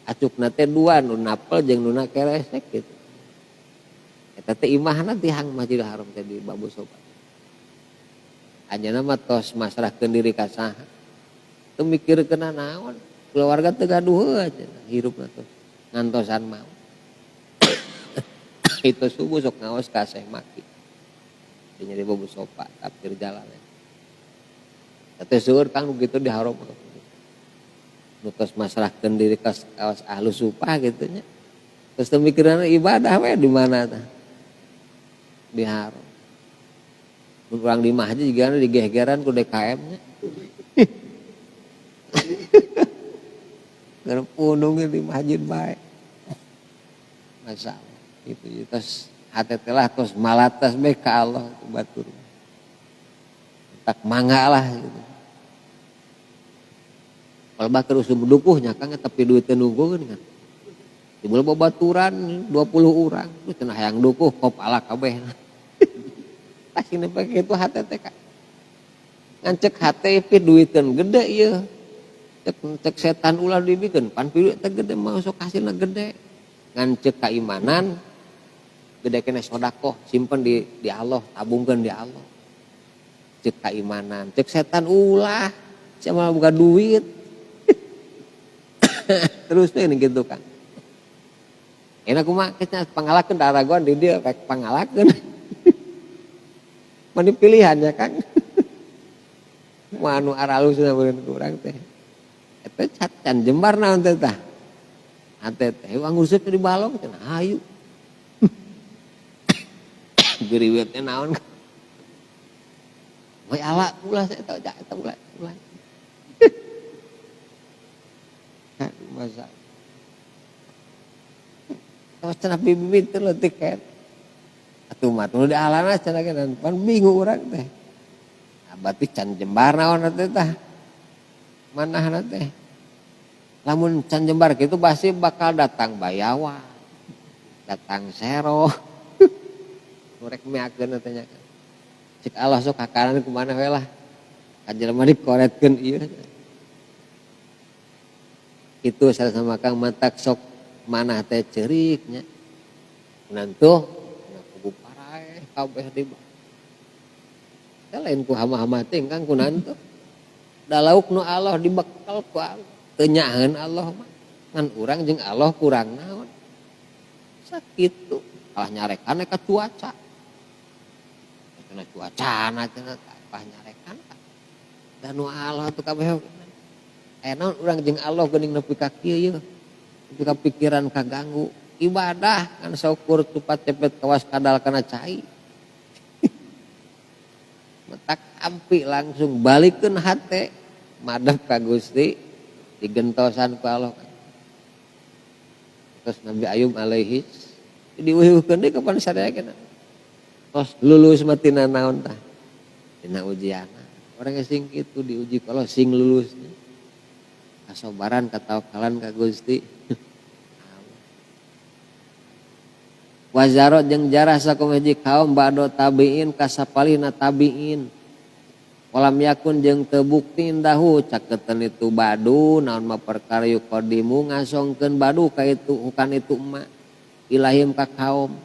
acukna teh dua nu napel jeung nu keresek gitu eta teh imahna tihang Masjidil Haram teh di Babu Sofa anjeunna mah tos masrahkeun diri ka saha teu mikirkeun naon keluarga teu gaduh cenah hirupna tos ngantosan mau itu subuh sok ngaos ka Syekh Maki di Babu Sofa tafsir jalan Teu seueur Kang begitu diharom. Nu tos masrahkeun diri ka kawas ahlu supah gitu nya. Terus teu mikiran ibadah we di mana tah. Diharom. Mun urang di masjid juga digegeran ku DKM nya. Karena punungnya di masjid baik. Masalah itu terus hati telah terus malatas baik ke Allah itu batur. Tak mangga lah gitu. Kalau bakal usum dukuhnya kan tapi duit nunggu kan. Timbul babaturan 20 orang, lu cenah hayang dukuh kopala kabeh. Tas ini pakai itu hati teh kan. Ngancek hati pi duiteun gede ieu. Cek setan ulah dibikeun pan pilu teh gede mah sok hasilna gede. Ngancek keimanan gede kena sedekah simpen di Allah, tabungkeun di Allah. Cek keimanan, cek setan ulah sama buka duit. Terus teh gitu kan. Enak kumaha kita pangalakeun da raguan di dieu pek pangalakeun. Mani pilihannya Kang. Manu aralusna beureun urang teh. Eta can jembar naon teh tah. Ante teh nguruskeun di balong cenah hayu. Geriwet teh naon. Moy ala ulah saya tahu eta ulah. Masa terus cenah bibit teh tiket atuh mah tuluy dialana cenah kan pan bingung urang teh abati can jembar naon teh tah manahna teh lamun can jembar kitu pasti bakal datang bayawa datang sero urek meakeun teh nya cek Allah sok kakanan kumaha we lah ka jelema dikoretkeun ieu itu saya sama Kang mantak sok manah teh ceuriknya nantu kubu parae kabeh di lain ku hama-hama teh Kang kunantu da lauk nu Allah dibekal ku teu nyaeun Allah mah ngan urang jeung Allah kurang naon sakitu kalah nyarekan ka cuaca kana cuacana cenah kalah nyarekan dan nu Allah teu kabeh naon urang jeung Allah geuning nepi ka kieu yeuh. Nepi ka pikiran kaganggu. Ibadah kan syukur tupat cepet kawas kadal kana cai. Metak ampi langsung balikeun hate madep ka Gusti digentosan ku Allah. Terus Nabi Ayub alaihi diuheukeun deui kapan sareakeun. Tos lulus mah tina naon tah? Tina ujianna. Orang sing kitu diuji kalau sing lulusnya. Kasobaran katawakalan ka Gusti. Wazaro jeung jarah sakum hiji kaum ba'do tabiin kasapalina tabiin. Walam yakun jeung teu bukti indahu cakeun itu badu naon mah perkara yuqadimu ngasongkeun badu ka itu bukan itu emak ilahim ka kaum.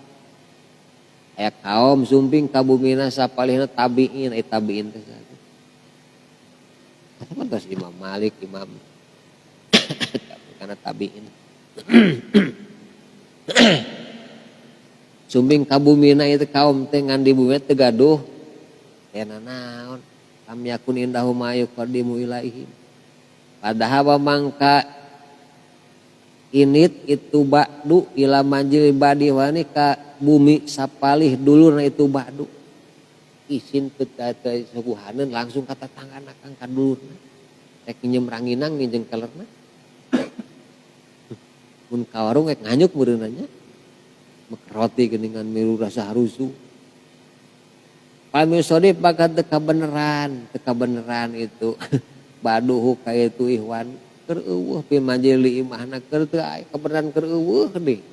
Aya kaum sumping ka bumina sapalihna tabiin tabiin teh. Apa tos Imam Malik Imam karena tabiin sumbing kabumina itu kaum teh ngan di bumi teh gaduh tena naon lam yakun indahu ma yuqaddimu ilaihim padahal mangka init itu ba'du ila manjil badi wani ka bumi sapalih dulurna itu ba'du isin teu suguhaneun langsung ka tatanggana kang ka dulurna rek nyeum ranginang jeung kalerna mun ka warung rek nganyuk meureunanya mek roti geuningan milu rasa harusu pami sodip bakat teu kabeneran itu baduhu ka itu ihwan keur eueuh pi manjili imahna keur teu aya kabeneran keur eueuh deui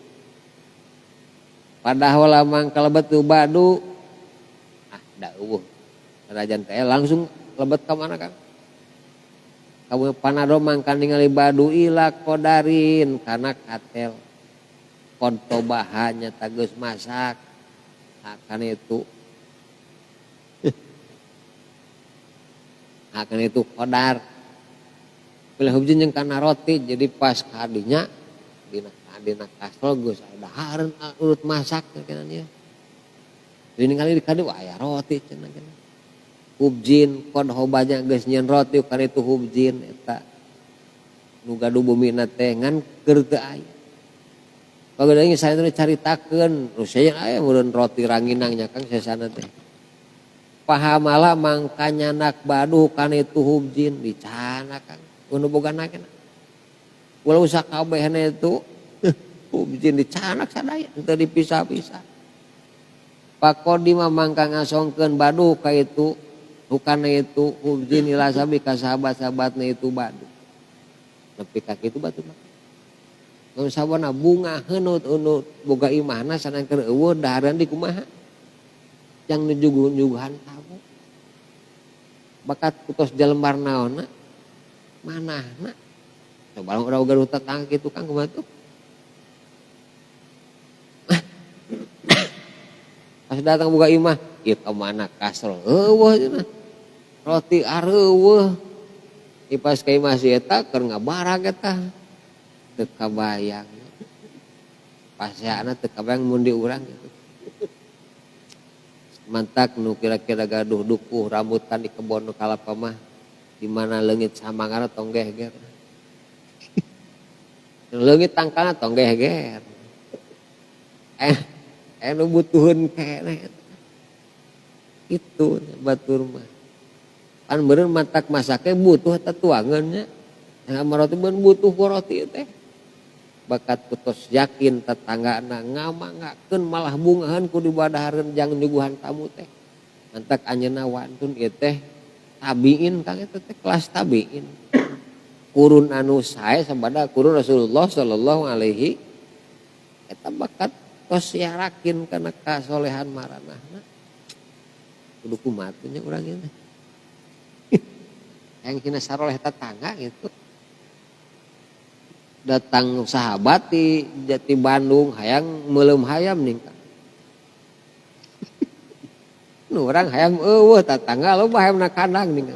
padahal lamang kalebet tu badu da eueuh sanajan teh langsung lebet ka mana Kang kamu panado mangkan ningali badu ila kodarin kana katel kontobahanya tageus masak akan itu kodar pilih hubjin yang kana roti jadi pas kadinya dina kasol geus dahareun urut masak kana ieu jadi ningali di kadi aya roti cenah kana hubjin kon hobanya geus nyeun roti kana itu hubjin eta nu gaduh bumina teh ngan keur teu aya. Pagadeung saya teh caritakeun nu saya aya meureun roti ranginang nya Kang sesana teh. Pahamala mangkanya nak baduh kana itu hubjin dicana Kang. Nu boga nakena. Walau sakabehna itu hubjin dicanak sadaya teu dipisah-pisah. Pakodi mah mangka ngasongkeun baduh ka itu hukana itu hubjin ila sabi ka sahabat-sahabatna itu baduh. Nepi ka kitu batur mah. Mun sabana bunga heunut-heunut boga imahna sanangkeun eueuh dahareun di kumaha. Yang nujuguhan kamu. Bakat kutos jalembar naonna manahna. Coba urang gaduh tetangga kitu Kang kumaha tuh. Pas datang boga imah, ieu ka mana kasrol eueuh cenah. Roti areueuh. Ipas ka imah si eta keur ngabarag eta. Teu kabayang. Paseana teu kabayang mun di urang gitu. Mantak nu kira-kira gaduh dukuh rambutan di kebon nu kalapa mah di mana leungit samangara tong geger. Leungit tangkalna tong geger. Nu butuhun keneh itu batur mah pan beureun mantak masake butuh eta tuangan nya roti beun butuh ku roti teh bakat kutos yakin tetanggana ngamangakeun malah bungahan ku dibadahareun jang nyuguhan tamu teh mantak anjeunna wantun ieu teh tabiin Kang eta teh kelas tabiin kurun anu sae sabada kurun Rasulullah sallallahu alaihi eta bakat tos yarakin kana kasolehan maranahna kudu kumaha nya urang ieu teh yang kina saroleh tetangga gitu datang sahabat di Jati Bandung hayang meuleum hayam ning nu urang hayam eueuh tetangga loba hayamna kandang ning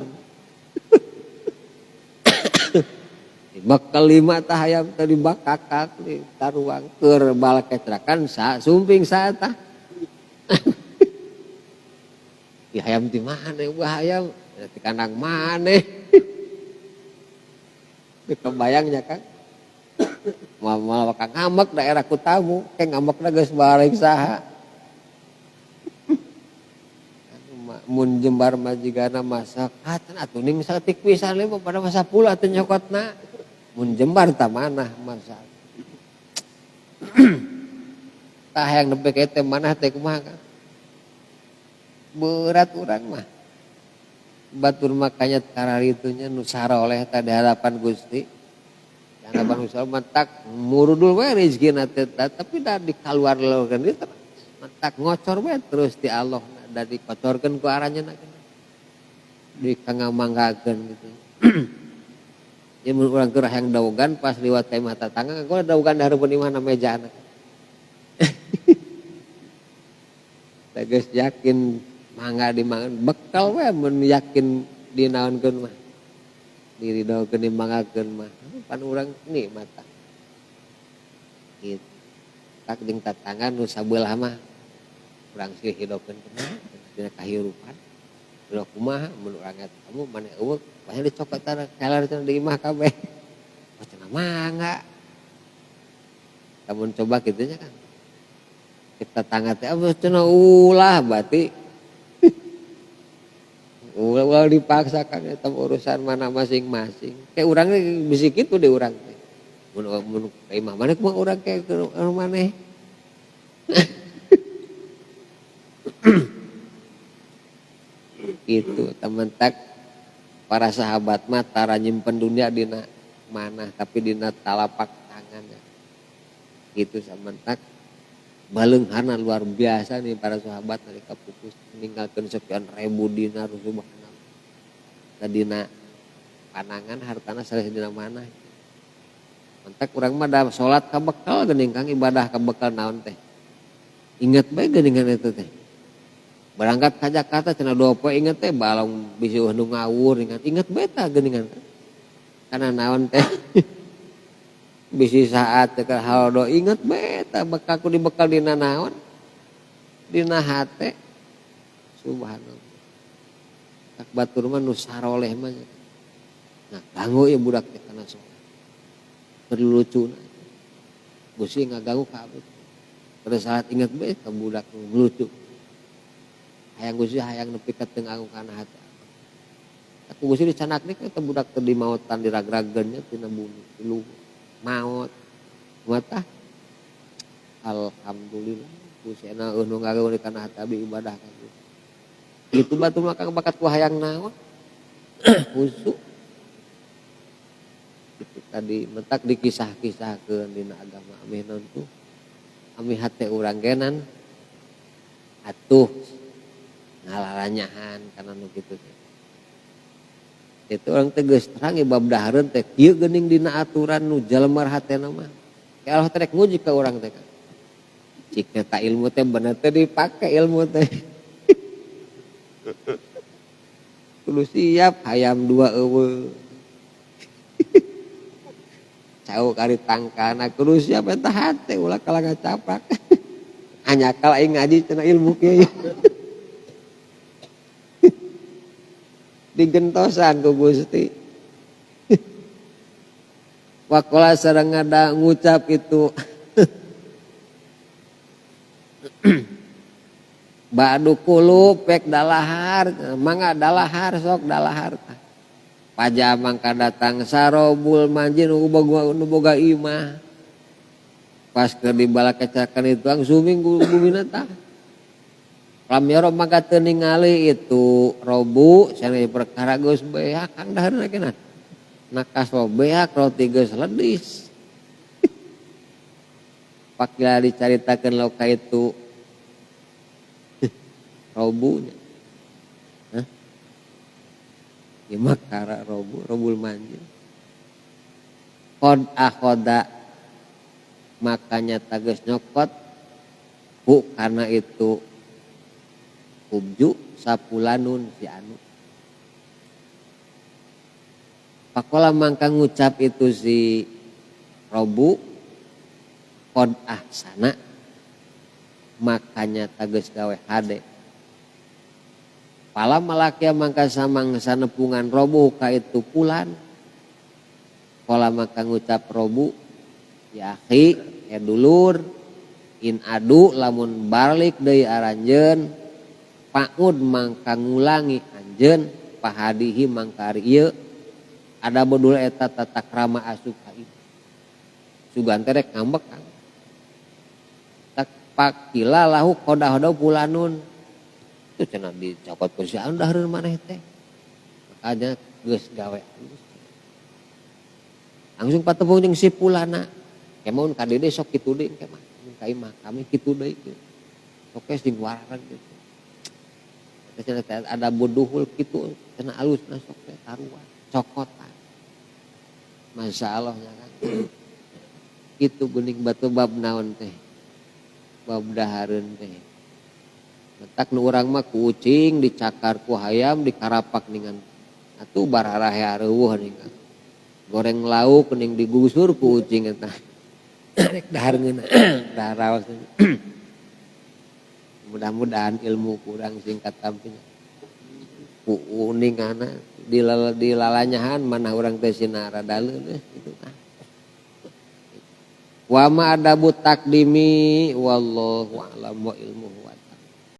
bakal lima tah hayam tadi bakakak di taruang keur bal kecerakan sa sumping sa tah. Di hayam di mana ubah hayam di kandang maneh. Teu kebayangnya Kang. Malah ka ngamek daerah ku tamu, ke ngamekna geus balik saha. Mun jembar majigana masak, atuh ning saeutik pisan le pada masa pula teh nyokotna. Mun jembar ta manah masak. Tah hayang nepi ka teh manah teh kumaha Kang? Berat urang mah. Batur makanya kararitunya nu saroleh teh di hadapan Gusti. Di hadapan Gusti mentak murudul we rezekina teh tapi da dikaluarkeun ieu mentak ngocor we terus ti Allah da dikocorkeun ku aranjeunna dikangamanggakeun gitu. Ya mun urang keur hayang daogan pas liwat ka imah tetangga gua daogan hareupeun imahna mejana. Da geus yakin mangga dimangan bekal we mun yakin dinaonkeun mah. Diridokeun dimangakeun mah. Pan urang nikmat tah. Gitu. Tak jeung tetangga nu sabelah mah urang sih hidokeun kumaha dina kahirupan. Udah kumaha mun urang eta kamu maneh eueuh pasti dicokotan kelar di imah kabeh. Oh cenah mangga. Kamu coba kitu nya Kang. Kita tangga teh cenah ulah bati. Ulah dipaksa Kang eta urusan mana masing-masing. Kayak urang bisi kitu di urang teh. Mun ka imah maneh kumaha urang ke maneh. Gitu teman tak para sahabat mah tara nyimpen dunia dina mana tapi dina talapak tangannya gitu sementak baleungharna luar biasa nih para sahabat nalika pupus meninggalkeun sekian ribu dinar subhanallah dina panangan hartana saleh dina mana mentak urang mah da salat ka bekal geuning Kang ibadah ka bekal naon teh inget bae geuningan eta teh berangkat ka Jakarta cenah 2 poe inget teh balong bisi nu ngawur inget bae tah geuningan kana naon teh bisi saat teh haldo inget bae tah bekalku dibekal dina naon dina hate subhanallah Kak batur mah nu saroleh mah. Nah, ganggu ya budak teh kana sholat. Berlucu. Gusi ngaganggu ka abdi. Pada saat ingat bae ka budak nu lucu. Hayang Gusi hayang nepi ka teu nganggu kana hati. Aku Gusi dicanakna ka budak teu dimaotan diragrageunnya tina bumi lu maot. Mata alhamdulillah Gusi na nu ngaganggu kana hati abdi ibadah ka Gusi. Gitu batu mah kang bakat ku hayang naon? Khusyuk. Itu tadi mentak dikisah-kisahkeun dina agama ameh naon tuh. Ameh hate urang genan atuh ngalaranyahan kana nu kitu teh. Itu orang teh geus terang bab dahareun teh kieu geuning dina aturan nu jalemar hatena mah. Ke Allah teh nguji ka urang teh. Cik eta ilmu teh bener teh dipake ilmu teh. Kudu siap hayam 2 eueuh. Cau kari tangkana kudu siap eta hate ulah kalah ngacapak. Anyakal aing ngaji cenah ilmu kieu. Digentosan ku Gusti. Wakola sareng ngada ngucap itu. Badu kulu pek dalahar, mangga dalahar sok dalahar. Pajamang kadatang sarobul manjin nu boga imah. Pas keur dibalakecakan itu langsung minggu bumina tah. Lam yaro mangga teu ningali itu robu cenah perkara geus beak kang dahareuna kenah. Nakas beak roti geus ledis. Pakila dicaritakeun loka itu robunya. Hah? Ya makara robul manjil. Qad akhoda makanya tages nyokot bu karena itu ubju sapulanun si anu. Pakola mangka ngucap itu si robu qad ahsana makanya tages gawe hade. Pala malaki mangka samang sanepungan robu ka itu pulan. Pala mangka ngucap robu ya akhi dulur in adu lamun balik deui aranjeun paud mangka ngulangi anjeun pahadihi mangka ari ieu ada bodul eta tata krama asup ka itu. Sugan teh rek ngambek kang. Tak pakila lahu qada pulanun. Itu cenah dicokot ku si anu dahareun maneh teh. Makanya geus gawe. Langsung patepung jeung si pulana. Kemun ka dede sok kitu deui ke mah. Ka imah kami kitu deui. Sok geus dingwararan kitu. Cenah ada boduhul kitu cenah alusna sok teh taruhan, cokotan. Masyaallah nya kan. Itu geuning batu bab naon teh. Bab dahareun teh. Letak nu urang mah kucing dicakar ku hayam dikarapak dengan atuh bararahe areueuh ningan. Goreng lauk ning digusur ku kucing eta. Rek dahareungeuna dahar raos. Mudah-mudahan ilmu kurang singkat tampinya. Ku uningana dilalanyahan mana urang teh sinara daleun gitu tah. Wa ma adabu takdimi wallahu a'lam wa ilmu